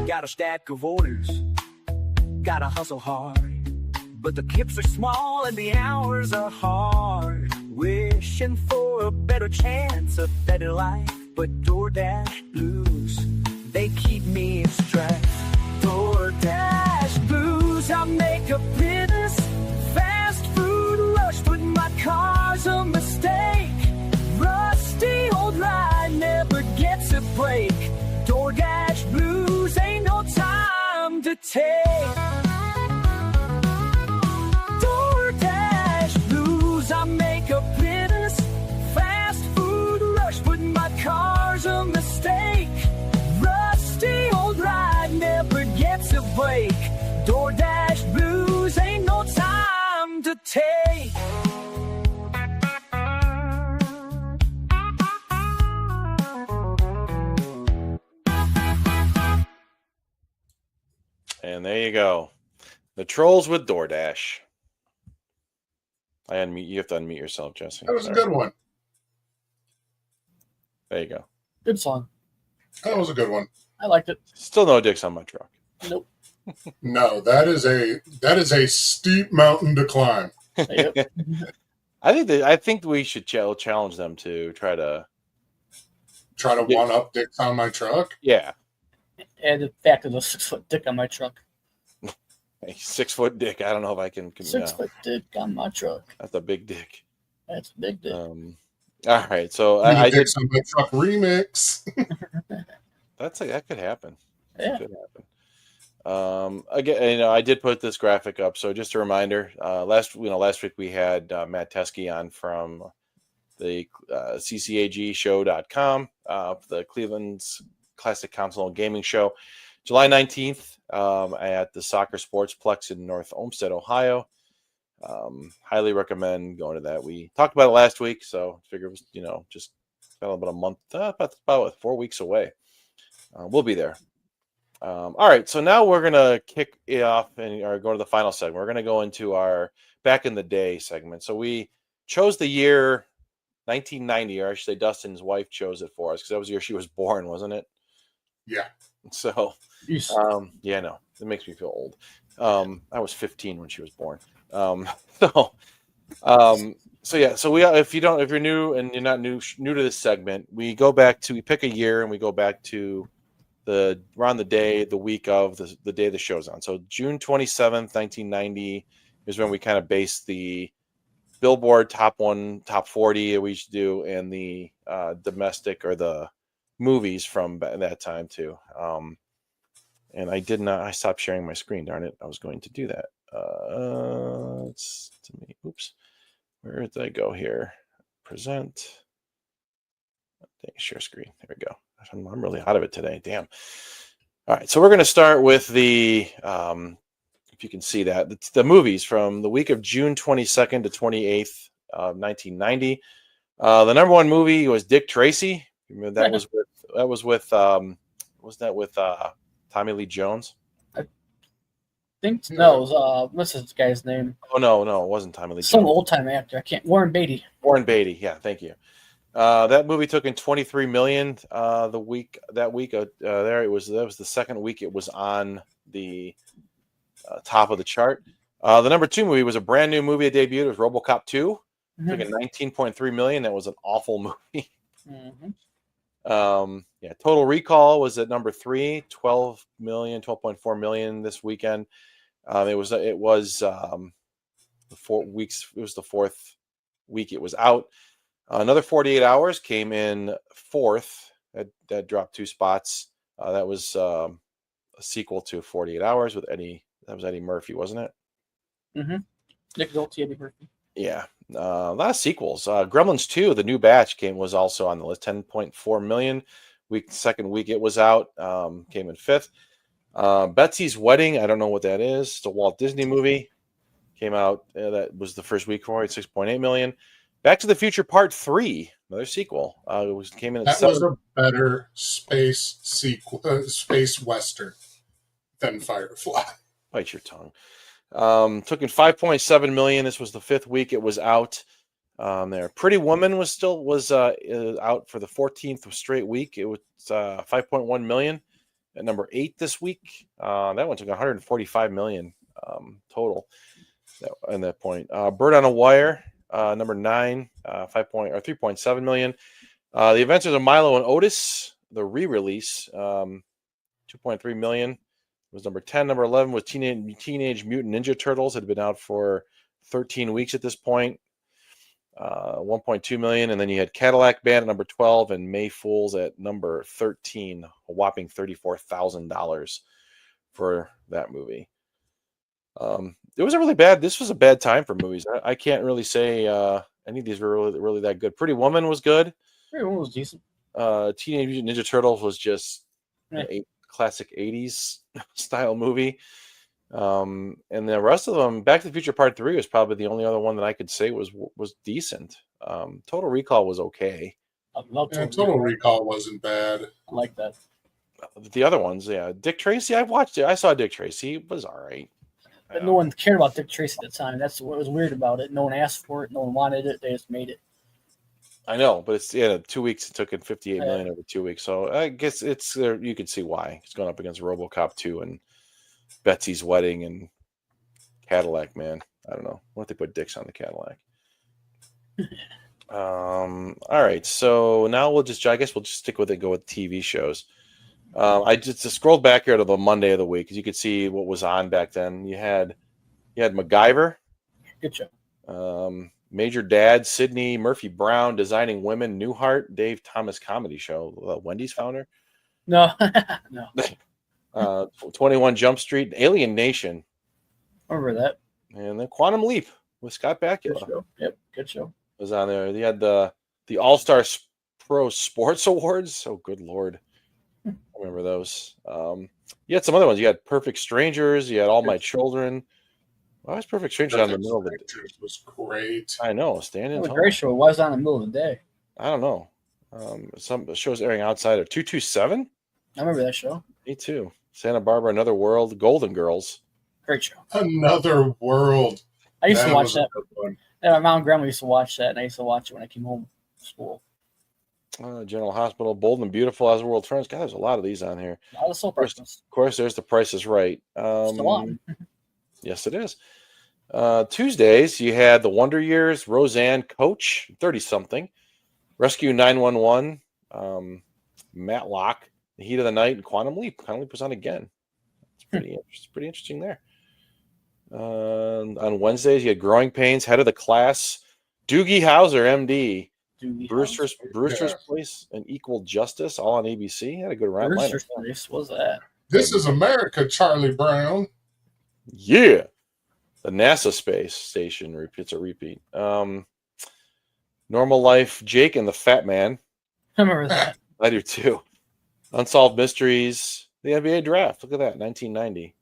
Got a stack of orders, gotta hustle hard, but the tips are small and the hours are hard. Wishing for a better chance, a better life, but DoorDash blues, they keep me in strife. DoorDash blues, I make a pittance. Fast food rush, but my car's a mistake. Rusty old ride never gets a break. DoorDash blues, ain't no time to take. DoorDash blues, I make a pittance. Fast food rush, but my car's a mistake. Rusty old ride never gets a break. DoorDash blues, ain't no time to take. And there you go. The Trolls with DoorDash. You have to unmute yourself, Jesse. That was Sorry. a good one. There you go. Good song. That was a good one. I liked it. Still no dicks on my truck. Nope. No, that is a steep mountain to climb. Yep. I think we should challenge them to try to. Try to one up dicks on my truck. Yeah. Add the fact of the 6-foot dick on my truck. A 6-foot dick. I don't know if I can. 6-foot dick on my truck. That's a big dick. That's a big dick. All right, so I did. On my truck remix. That could happen. Yeah. That could happen. Again, I did put this graphic up, so just a reminder. Last week we had Matt Teskey on from the ccagshow.com, the Cleveland's Classic Console and Gaming Show, July 19th at the Soccer Sportsplex in North Olmsted, Ohio. Highly recommend going to that. We talked about it last week, so I figured it was, just about a month, about 4 weeks away. We'll be there. All right, so now we're gonna kick it off or go to the final segment. We're gonna go into our back in the day segment. So we chose the year 1990, or I should say, Dustin's wife chose it for us because that was the year she was born, wasn't it? Yeah. So, yeah, no, it makes me feel old. I was 15 when she was born. So if you're new and you're not new to this segment, we pick a year and we go back to around the week of the day the show's on. So June 27th, 1990 is when we kind of base the Billboard top 40 we used to do, and the domestic or the movies from that time too. And I stopped sharing my screen. Darn it. I was going to do that. Oops. Where did I go here? Present. Share screen. There we go. I'm really out of it today. Damn. All right. So we're going to start with the, if you can see that, the movies from the week of June 22nd to 28th of 1990. The number one movie was Dick Tracy. Remember that was with Tommy Lee Jones? I think no, it was what's this guy's name? Oh no, it wasn't Tommy Lee Jones. Some old time actor. Warren Beatty. Warren Beatty, yeah, thank you. That movie took in $23 million that week. There it was. That was the second week it was on the top of the chart. The number two movie was a brand new movie that debuted. It was RoboCop 2. Mm-hmm. Took in $19.3 million. That was an awful movie. Mm-hmm. Total Recall was at number 3, 12.4 million this weekend. It was the 4 weeks. It was the fourth week it was out. Another 48 Hours came in fourth. That dropped 2 spots. That was a sequel to 48 Hours with Eddie. That was Eddie Murphy, wasn't it? Mm-hmm. Nick Nolte, Eddie Murphy. Yeah. A lot of sequels. Gremlins 2, the new batch was also on the list. 10.4 million. Second week it was out. Came in fifth. Betsy's Wedding. I don't know what that is. It's a Walt Disney movie. Came out. That was the first week for it. 6.8 million. Back to the Future Part 3. Another sequel. Came in at that 7. Was a better space sequel, space western than Firefly. Bite your tongue. Took in 5.7 million. This was the fifth week it was out. There, Pretty Woman was out for the 14th straight week. It was 5.1 million at number 8 this week. That one took 145 million total at that point. Bird on a Wire, number 9, 3.7 million. The Adventures of Milo and Otis, the re-release, 2.3 million. Was number 10. Number 11 was Teenage Mutant Ninja Turtles. It had been out for 13 weeks at this point. 1.2 million. And then you had Cadillac Band at number 12 and May Fools at number 13, a whopping $34,000 for that movie. It was this was a bad time for movies. I can't really say any of these were really, really that good. Pretty Woman was good. Pretty Woman was decent. Teenage Mutant Ninja Turtles was just a classic 80s style movie. And the rest of them, Back to the Future Part 3 was probably the only other one that I could say was decent. Total Recall was okay. Total Recall wasn't bad. I like that. The other ones, yeah. Dick Tracy, I watched it. I saw Dick Tracy. It was all right. But no one cared about Dick Tracy at the time. That's what was weird about it. No one asked for it. No one wanted it. They just made it. I know, but it's 2 weeks. It took in 58 million over 2 weeks. So I guess it's you can see why it's going up against RoboCop 2 and Betsy's Wedding and Cadillac Man. I don't know. What if they put dicks on the Cadillac? All right. So now we'll just stick with it. Go with TV shows. I just scrolled back here to the Monday of the week because you could see what was on back then. You had MacGyver, Good show. Major Dad, Sidney Murphy Brown, Designing Women, Newhart, Dave Thomas Comedy Show, Wendy's founder, No, no. 21 Jump Street, Alien Nation, Remember that? and then Quantum Leap with Scott Good Bakula show. Yep, good show. was on there. You had the All-Star Pro Sports Awards. Oh, good Lord. I remember those. You had some other ones. You had Perfect Strangers. You had All My Children. Why was Perfect Strangers on in the middle of the day? Pictures was great. I know. It Standing was a tall. great show. It was on in the middle of the day. I don't know. Some shows airing outside of 227. I remember that show. Me too. Santa Barbara, Another World, Golden Girls. Great show. Another World. I used to watch was a that. good one. Yeah, my mom and grandma used to watch that, and I used to watch it when I came home from school. General Hospital, Bold and Beautiful as the World Turns. God, there's a lot of these on here. All the soap course. operas. Of course, there's The Price is Right. Still on. Yes, it is. Tuesdays, you had The Wonder Years, Roseanne, Coach, 30-something, Rescue 911, Matlock, The Heat of the Night, and Quantum Leap. Quantum Leap was on again. It's pretty interesting there. On Wednesdays, you had Growing Pains, Head of the Class, Doogie Howser, MD, Brewster's Place, and Equal Justice, all on ABC. Had a good round. Brewster's Place. What was that? This is America, Charlie Brown. Yeah. The NASA space station repeats a repeat. Normal Life, Jake and the Fat Man. I remember that. I do too. Unsolved Mysteries, the NBA Draft. Look at that, 1990.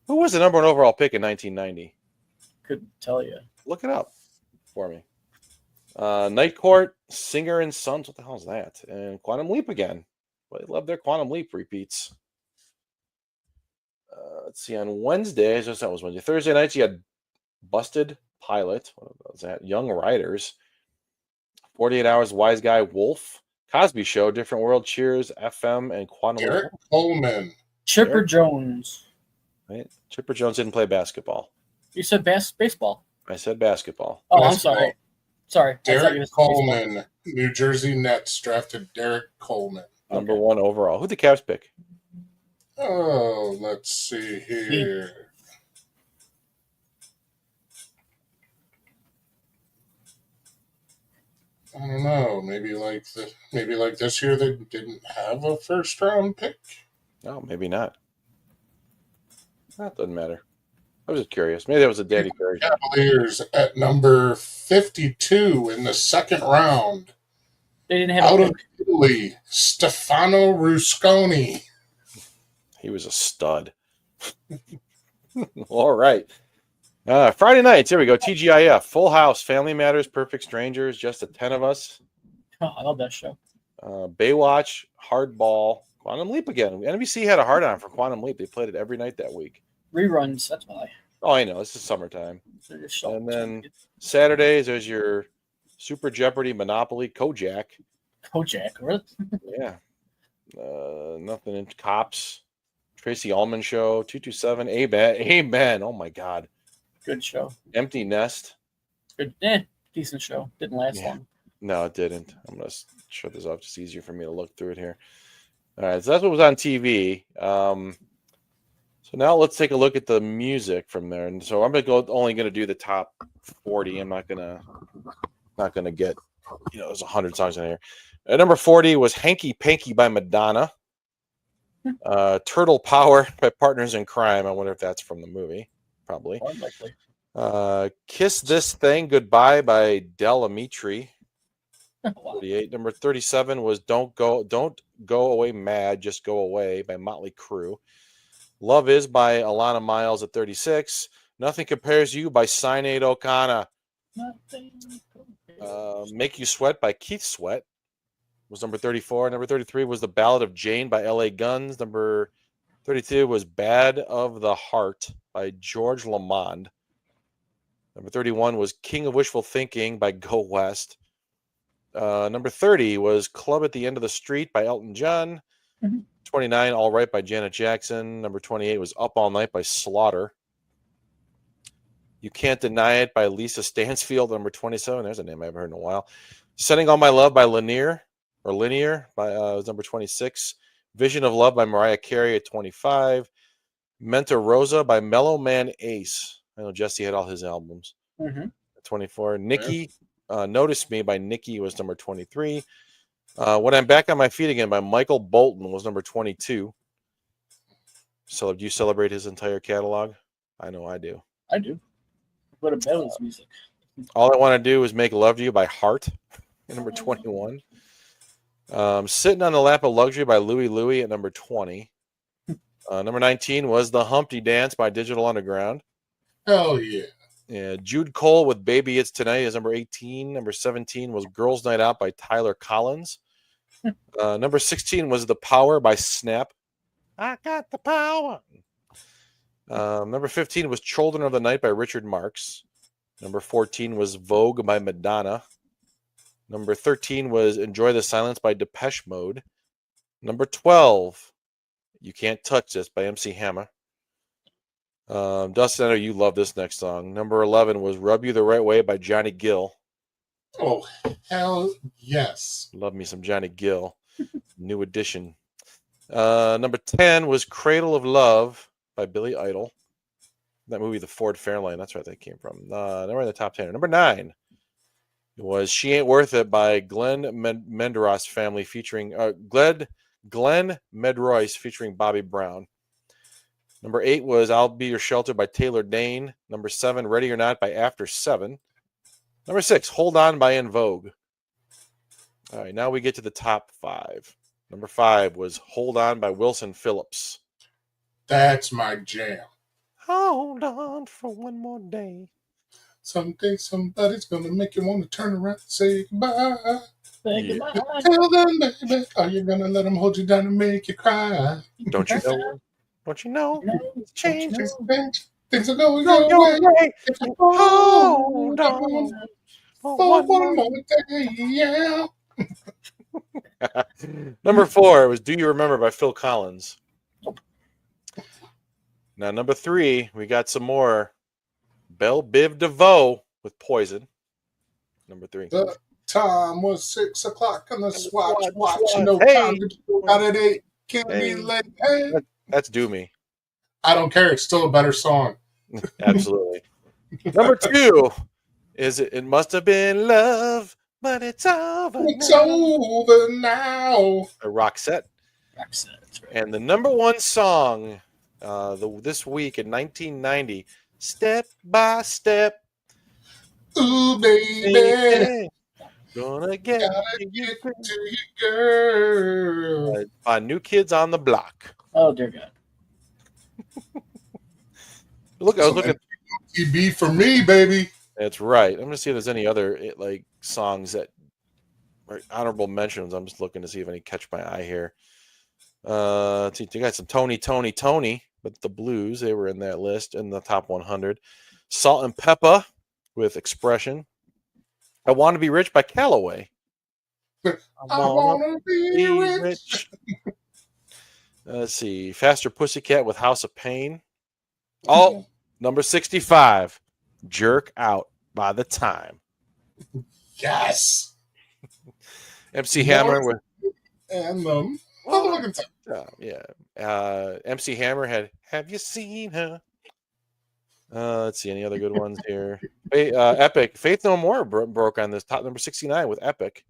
Who was the number one overall pick in 1990? Couldn't tell you. Look it up for me. Night Court, Singer and Sons. What the hell is that? And Quantum Leap again. Well, they love their Quantum Leap repeats. Let's see. On Wednesdays, that was Wednesday. Thursday nights, you had Busted Pilot. What was that? Young Riders. 48 Hours, Wise Guy, Wolf. Cosby Show, Different World, Cheers, FM, and Quantum Derek Leap. Coleman. Chipper Derek? Jones. Right? Chipper Jones didn't play basketball. You said baseball. I said basketball. Oh, I'm Basketball. sorry. Sorry. I thought you Derek was Coleman. baseball. New Jersey Nets drafted Derek Coleman. Number one overall. Who'd the Cavs pick? Oh, let's see here. I don't know. Maybe like this year they didn't have a first round pick. No, maybe not. That doesn't matter. I was just curious. Maybe that was a Daddy Curry. Cavaliers at number 52 in the second round. They didn't have Out a of Italy, Stefano Rusconi. He was a stud. All right. Friday nights. Here we go. TGIF. Full House. Family Matters. Perfect Strangers. Just the 10 of us. Oh, I love that show. Baywatch. Hardball. Quantum Leap again. NBC had a hard on for Quantum Leap. They played it every night that week. Reruns. That's why. Oh, I know. This is summertime. They're just so- And then Saturdays, there's your Super Jeopardy, Monopoly, Kojak. Kojak. Really? Yeah. Nothing in Cops. Tracy Ullman Show. 227. Amen. Amen. Oh, my God. Good show. Empty Nest. Good. Decent show. Didn't last Yeah. long. No, it didn't. I'm going to shut this off. Just easier for me to look through it here. All right. So that's what was on TV. So now let's take a look at the music from there. And so I'm only going to do the top 40. I'm not going to get, there's 100 songs in here. At number 40 was Hanky Panky by Madonna. Turtle Power by Partners in Crime. I wonder if that's from the movie. Probably. More likely. Kiss This Thing Goodbye by Del Amitri. Wow. 38. Number 37 was Don't Go Away Mad, Just Go Away by Motley Crue. Love Is by Alana Miles at 36. Nothing Compares You by Sinead O'Connor. Make You Sweat by Keith Sweat was number 34. Number 33 was The Ballad of Jane by LA Guns. Number 32 was Bad of the Heart by George Lamond. Number 31 was King of Wishful Thinking by Go West. Number 30 was Club at the End of the Street by Elton John. 29, All Right by Janet Jackson. Number 28 was Up All Night by Slaughter. You Can't Deny It by Lisa Stansfield. Number 27, there's a name I haven't heard in a while. Sending All My Love by Linear by was number 26. Vision of Love by Mariah Carey at 25. Menta Rosa by Mellow Man Ace. I know Jesse had all his albums. Mhm. At 24. Nikki, Notice Me by Nikki was number 23. When I'm Back on My Feet Again by Michael Bolton was number 22. So do you celebrate his entire catalog? I know I do. I do. What about his music? All I Want to Do is Make Love to You by Heart at number 21. Sitting on the Lap of Luxury by Louie Louie at number 20. Number 19 was The Humpty Dance by Digital Underground. Hell yeah. Jude Cole with Baby It's Tonight is number 18. Number 17 was Girls Night Out by Tyler Collins. Number 16 was The Power by Snap. I got the power. Number 15 was Children of the Night by Richard Marx. Number 14 was Vogue by Madonna. Number 13 was Enjoy the Silence by Depeche Mode. Number 12, You Can't Touch This by MC Hammer. Dustin, I know you love this next song. Number 11 was Rub You the Right Way by Johnny Gill. Oh, hell yes. Love me some Johnny Gill. New edition. Number 10 was Cradle of Love by Billy Idol. That movie, The Ford Fairlane, that's where that came from. They were in the top 10. Number 9 was She Ain't Worth It by Glenn Medroyce family featuring Glenn Medroyce featuring Bobby Brown. Number 8 was I'll Be Your Shelter by Taylor Dane. Number 7, Ready or Not by After 7. Number 6, Hold On by En Vogue. All right, now we get to the top 5. Number 5 was Hold On by Wilson Phillips. That's my jam. Hold on for one more day. Someday somebody's gonna make you want to turn around and say goodbye. Say Yeah. goodbye. Tell them, baby, are you gonna let them hold you down and make you cry? Don't you know? Don't you know? No, Change Things is will change. Things are going go your way. your way. If you Hold hold on on for for one one more. more day, yeah. Number 4 was Do You Remember by Phil Collins. Now, number 3, we got some more. Belle Biv DeVoe with Poison. Number 3. The time was 6 o'clock on the swatch Swatch, watch. swatch. No Hey. time to do out at 8. Can't Hey. be late. Hey. That's Do Me. I don't care. It's still a better song. Absolutely. Number 2 is It Must Have Been Love, but it's over It's now. over now. A Roxette. That's right. And the number 1 song this week in 1990, Step by Step. Ooh, baby. Baby, gonna get Gotta you get to you, girl. by New Kids on the Block. Oh dear God. Look, I was looking. TB for me, baby. That's right. I'm gonna see if there's any other like songs that are honorable mentions. I'm just looking to see if any catch my eye here. Let's see, you got some Tony, but the Blues, they were in that list in the top 100. Salt and Pepper with Expression. I Want to Be Rich by Calloway. I wanna be rich. Let's see, Faster Pussycat with House of Pain. Oh, number 65, Jerk Out by The Time. Yes. MC Hammer with And motherfucking time. MC Hammer had Have You Seen Her? Let's see any other good ones here. Epic Faith No More broke on this top number 69 with Epic.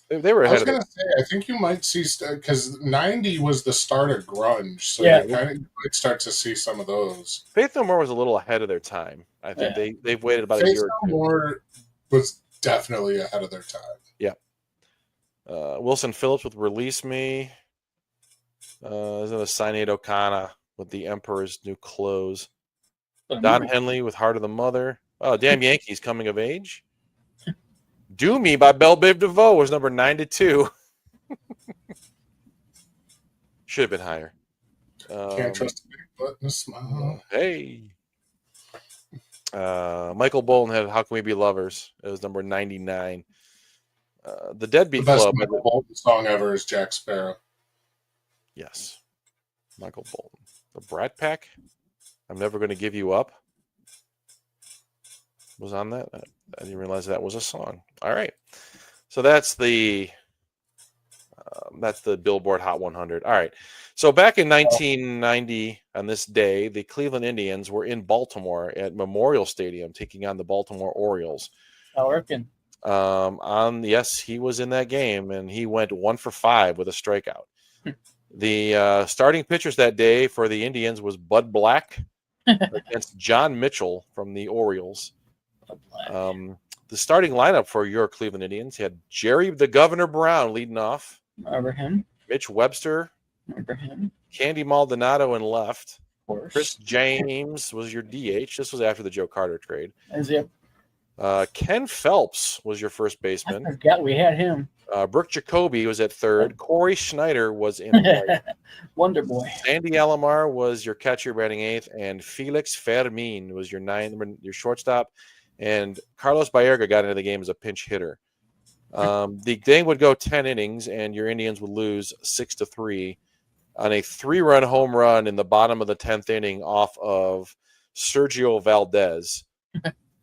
They were I ahead was of gonna it. say, I think you might see because 90 was the start of grunge, so Yeah. you kind of might start to see some of those. Faith No More was a little ahead of their time. I think Yeah. they've waited about a Faith year or No two. More was definitely ahead of their time. Wilson Phillips with Release Me. There's another Sinead O'Connor with The Emperor's New Clothes. Don Henley with Heart of the Mother. Oh, Damn Yankees Coming of Age. Do Me by Belle Biv DeVoe was number 92. Should have been higher. Can't trust a big butt and a smile. Hey. Michael Bolton had How Can We Be Lovers? It was number 99. The The Deadbeat best Club. Michael Bolton song ever is Jack Sparrow. Yes. Michael Bolton. The Brat Pack. I'm Never Going to Give You Up was on that. I didn't realize that was a song. All right. So that's the That's the Billboard Hot 100. All right. So back in 1990, on this day, the Cleveland Indians were in Baltimore at Memorial Stadium taking on the Baltimore Orioles. Working. Yes, he was in that game, and he went 1 for 5 with a strikeout. The starting pitchers that day for the Indians was Bud Black against John Mitchell from the Orioles. The starting lineup for your Cleveland Indians had Jerry the Governor Brown leading off. Remember him? Mitch Webster. Remember him? Candy Maldonado in left. Of course. Chris James was your DH. This was after the Joe Carter trade. Is it? Ken Phelps was your first I baseman. forgot we had him. Brooke Jacoby was at third. Corey Schneider was in right. Wonder Boy. Sandy Alomar was your catcher batting eighth, and Felix Fermin was your your shortstop. And Carlos Baerga got into the game as a pinch hitter. The game would go 10 innings, and your Indians would lose 6-3 on a 3-run home run in the bottom of the 10th inning off of Sergio Valdez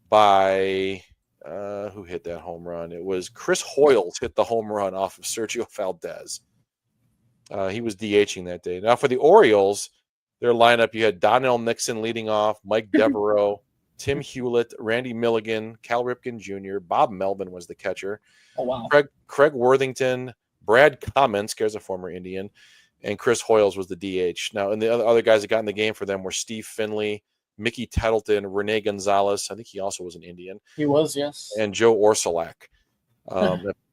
by who hit that home run? It was Chris Hoyles hit the home run off of Sergio Valdez. He was DHing that day. Now for the Orioles, their lineup, you had Donnell Nixon leading off, Mike Devereaux, Tim Hewlett, Randy Milligan, Cal Ripken Jr., Bob Melvin was the catcher. Oh, wow. Craig Worthington, Brad Kamensk, as a former Indian, and Chris Hoyles was the DH. Now, and the other guys that got in the game for them were Steve Finley, Mickey Tettleton, Rene Gonzalez. I think he also was an Indian. He was, yes. And Joe Orsulak.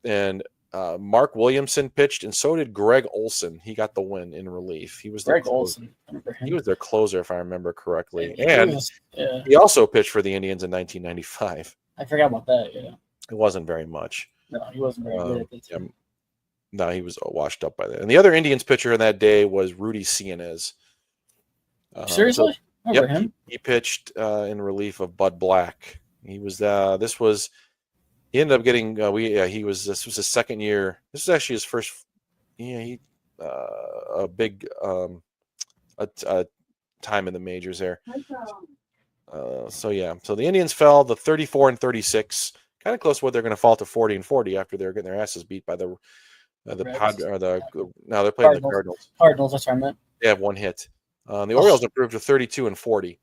And Mark Williamson pitched, and so did Greg Olson. He got the win in relief. He was Greg Olson. I remember him. He was their closer, if I remember correctly. Yeah, and he also pitched for the Indians in 1995. I forgot about that, yeah. It wasn't very much. No, he wasn't very good at that time. No, he was washed up by that. And the other Indians pitcher in that day was Rudy Cianez. Seriously? Yep, him? he pitched in relief of Bud Black. He was he ended up getting this was his second year. This is actually his first a big time in the majors there. So the Indians fell to 34-36, kind of close to what they're going to fall to 40-40 after they're getting their asses beat by the now they're playing the Cardinals. Cardinals, that's what I meant. They have one hit. The Orioles improved to 32-40,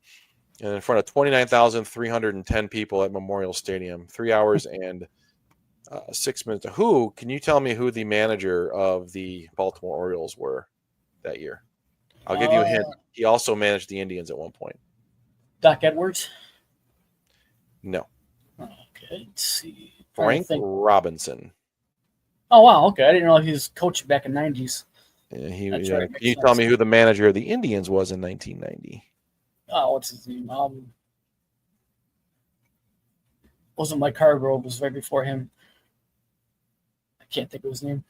and in front of 29,310 people at Memorial Stadium. 3 hours and 6 minutes. Can you tell me who the manager of the Baltimore Orioles were that year? I'll give you a hint. He also managed the Indians at one point. Doc Edwards? No. Okay, let's see. Frank Robinson. Oh, wow. Okay. I didn't know he was coaching back in the 90s. Yeah, Can you tell me who the manager of the Indians was in 1990? Oh, what's his name? Wasn't Mike Hargrove, was right before him. I can't think of his name.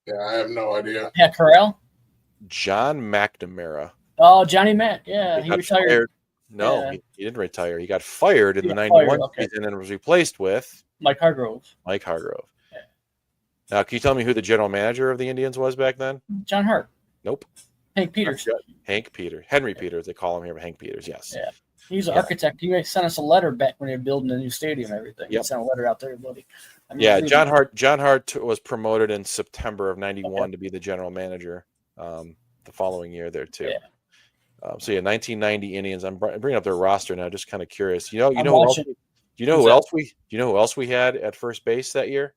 Yeah, I have no idea. Pat Corral? John McNamara. Oh, Johnny Mac. Yeah, he retired. Fired. No, Yeah. he didn't retire. He got fired in the 91 season and was replaced with Mike Hargrove. Mike Hargrove. Yeah. Now, can you tell me who the general manager of the Indians was back then? John Hart. Nope. Hank Peters. Hank Peters. Henry Peters, they call him here, but Hank Peters, yes. Yeah. He's an architect. He sent us a letter back when they were building the new stadium and everything. He sent a letter out to everybody. John Hart was promoted in September of 91 to be the general manager the following year there, too. Yeah. 1990 Indians. I'm bringing up their roster now, just kind of curious. You know who else we had at first base that year?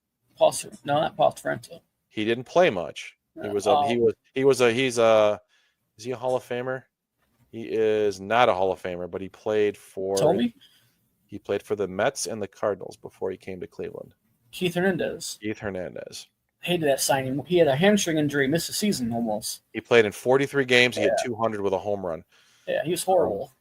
Not Paul Sorrento. He didn't play much. Is he a Hall of Famer? He is not a Hall of Famer, but he played for Toby? He played for the Mets and the Cardinals before he came to Cleveland. Keith Hernandez. Hated that signing. He had a hamstring injury, missed the season almost. He played in 43 games. He had 200 with a home run. Yeah, he was horrible.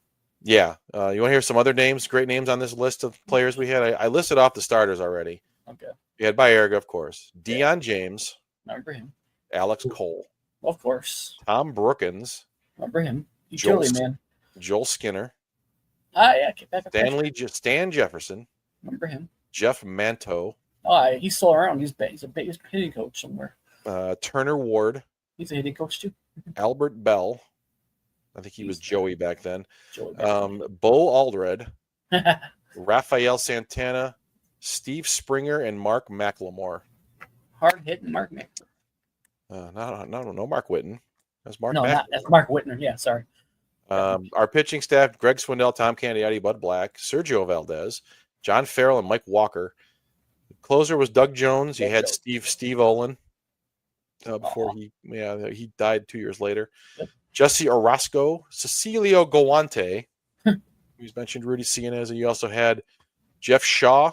You want to hear some other names, great names on this list of players we had? I listed off the starters already. Okay. We had Baerga, of course. Deion James. Remember him. Alex Cole. Of course. Tom Brookins. Remember him. Utility man. Joel Skinner. Stan Jefferson. Remember him. Jeff Manto. Oh, he's still around. He's a hitting coach somewhere. Turner Ward. He's a hitting coach too. Albert Bell. I think he was Joey back then. Bo Aldred. Rafael Santana. Steve Springer and Mark McLemore. Hard hitting Mark McLemore. No, Mark Whitten. That's Mark. No, Mack. that's Mark Whitner. Yeah, sorry. Our pitching staff: Greg Swindell, Tom Candiotti, Bud Black, Sergio Valdez, John Farrell, and Mike Walker. The closer was Doug Jones. He had Steve Olin before he died 2 years later. Yep. Jesse Orozco, Cecilio Galante, who's mentioned Rudy Cianez, and you also had Jeff Shaw,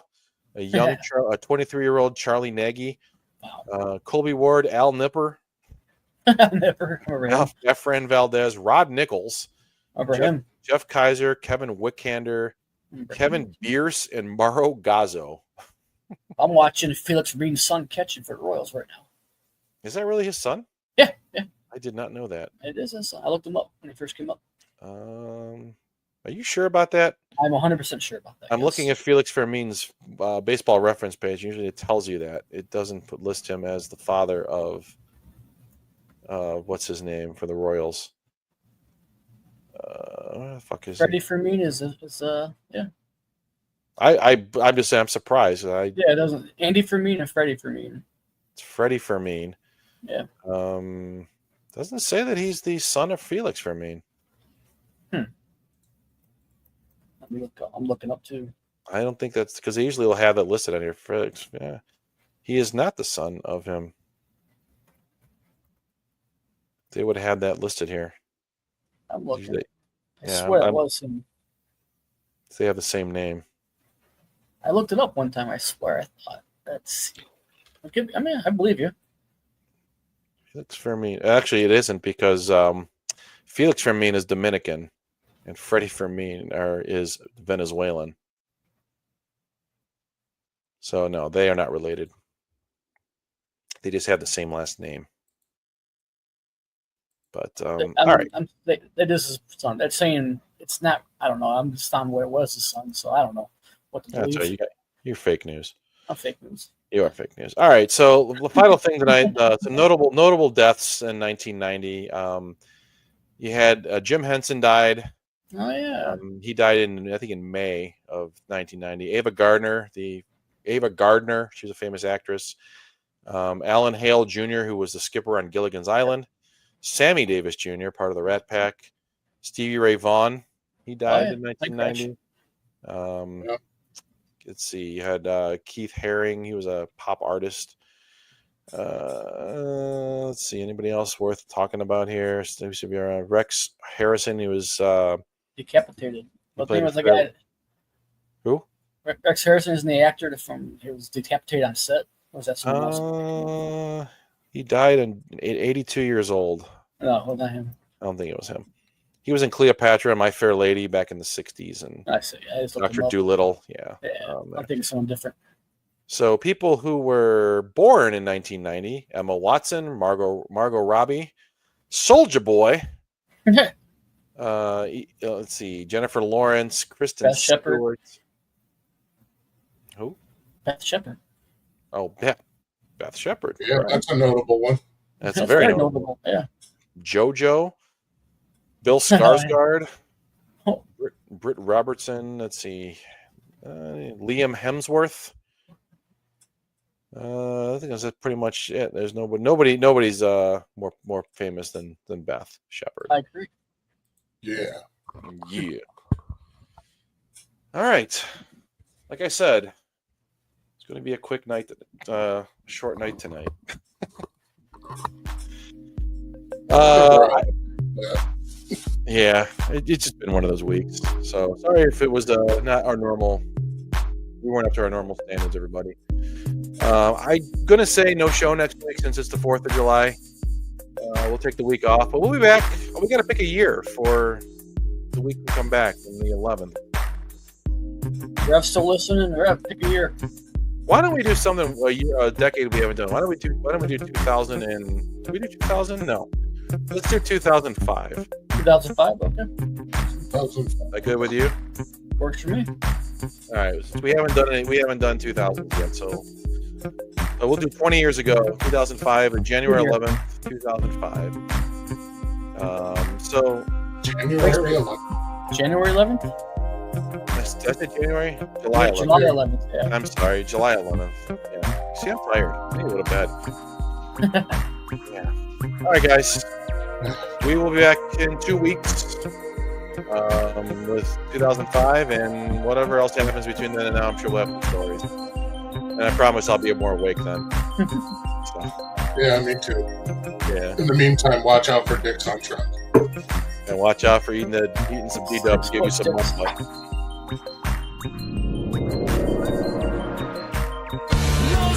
a young, a 23-year-old Charlie Nagy, Colby Ward, Al Nipper, Efren Valdez, Rod Nichols, Jeff Kaiser, Kevin Wickander, Kevin Bierce, and Mauro Gazzo. I'm watching Felix Vermeen's son catching for the Royals right now. Is that really his son? Yeah. I did not know that. It is his son. I looked him up when he first came up. Are you sure about that? I'm 100% sure about that. I'm looking at Felix Vermeen's baseball reference page. Usually it tells you that. It doesn't list him as the father of what's his name for the Royals. What the fuck is Freddie Vermeen is yeah. I'm just saying I'm surprised. It doesn't. Andy Vermeen and Freddie Vermeen. It's Freddie Vermeen. Yeah. Doesn't say that he's the son of Felix Vermeen. I'm looking up too. I don't think that's because they usually will have that listed on here. Felix, yeah, he is not the son of him. They would have had that listed here. I'm looking. I swear it was him. They have the same name. I looked it up one time. I swear I thought that's. I mean, I believe you. Felix Vermeen. Actually, it isn't because Felix Vermeen is Dominican, and Freddie Vermeen is Venezuelan. So no, they are not related. They just have the same last name. But all right, that is his son. That's saying it's not. I don't know. I'm just on where it was his son, so I don't know what to believe. That's right. You're fake news. I'm fake news. You are fake news. All right. So the final thing tonight, some notable deaths in 1990. You had Jim Henson died. Oh yeah. He died in May of 1990. Ava Gardner. She was a famous actress. Alan Hale Jr., who was the skipper on Gilligan's Island. Sammy Davis Jr., part of the Rat Pack. Stevie Ray Vaughan. He died in 1990. Let's see. You had Keith Haring. He was a pop artist. Let's see. Anybody else worth talking about here? Rex Harrison. He was decapitated. What name was the guy? Who? Rex Harrison isn't the actor he was decapitated on set. Or was that someone else? He died at 82 years old. No, well, not him. I don't think it was him. He was in Cleopatra and My Fair Lady back in the 60s. And I see. Dr. Dolittle. Yeah. I think someone different. So people who were born in 1990, Emma Watson, Margot Robbie, Soulja Boy. Let's see. Jennifer Lawrence, Kristen Stewart. Who? Beth Shepard. Oh, Beth Shepard. Yeah, right. That's a notable one. That's a very notable. Yeah. JoJo, Bill Skarsgård, Britt Robertson. Let's see, Liam Hemsworth. I think that's pretty much it. There's nobody's more famous than Beth Shepard. I agree. Yeah. All right. Like I said, it's going to be a quick night, short night tonight. Yeah, it's just been one of those weeks. So sorry if it was not our normal. We weren't up to our normal standards, everybody. I'm gonna say no show next week since it's the 4th of July. We'll take the week off, but we'll be back. We got to pick a year for the week we come back on the 11th. Ref's still listening. Ref, pick a year. Why don't we do something a decade we haven't done? Why don't we do 2000 and did we do 2000? No. Let's do 2005. 2005, okay. Is that good with you? Works for me. All right. We haven't done 2000 yet, so we'll do 20 years ago, 2005, and January 11th, 2005. So January 11th. January 11th. That's it. January, July 11th. July 11th. Yeah. I'm sorry, July 11th. Yeah. See, I'm tired. I need to go to bed. Yeah. All right, guys. We will be back in 2 weeks with 2005 and whatever else happens between then and now. I'm sure we'll have some stories. And I promise I'll be more awake then. So, Yeah, me too. yeah. In the meantime, watch out for Dick's on truck. And watch out for eating some D-dubs. Give you some muscle. No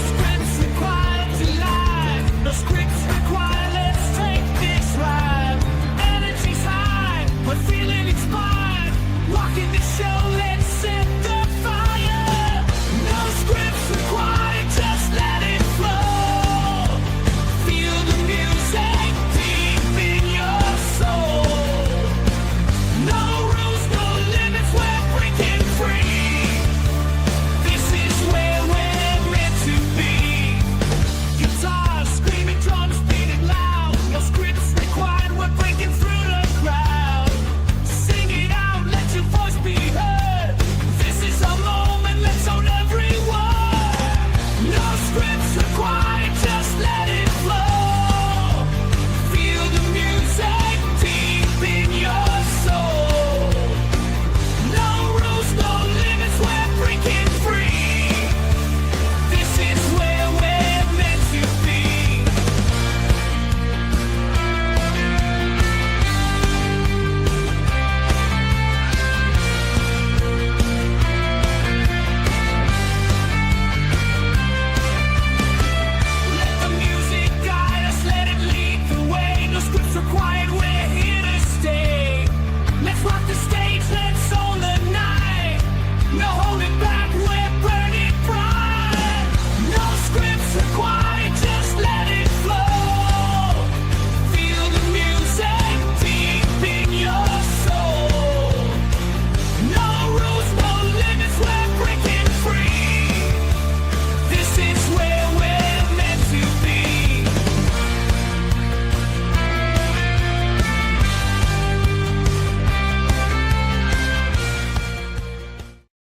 scripts required to lie. No scripts required. Let's take this ride. Energy's high, but feeling inspired. Rocking the show, let's set the fire. No scripts required, just let it flow. Feel the music deep in your soul. No rules, no limits, we're breaking free. This is where we're meant to be. Guitars screaming, drums beating loud. No scripts required, we're breaking through the crowd. Sing it out, let your voice be heard. This is our moment, let's own every word. No scripts required, just let it flow. Feel the music deep in your soul. No rules, no limits, we're breaking free. This is where we're meant to be. Let the music guide us, let it lead the way. No scripts required, we're here to stay. Let's rock the stage, let's own the night. No holding back, we're burning.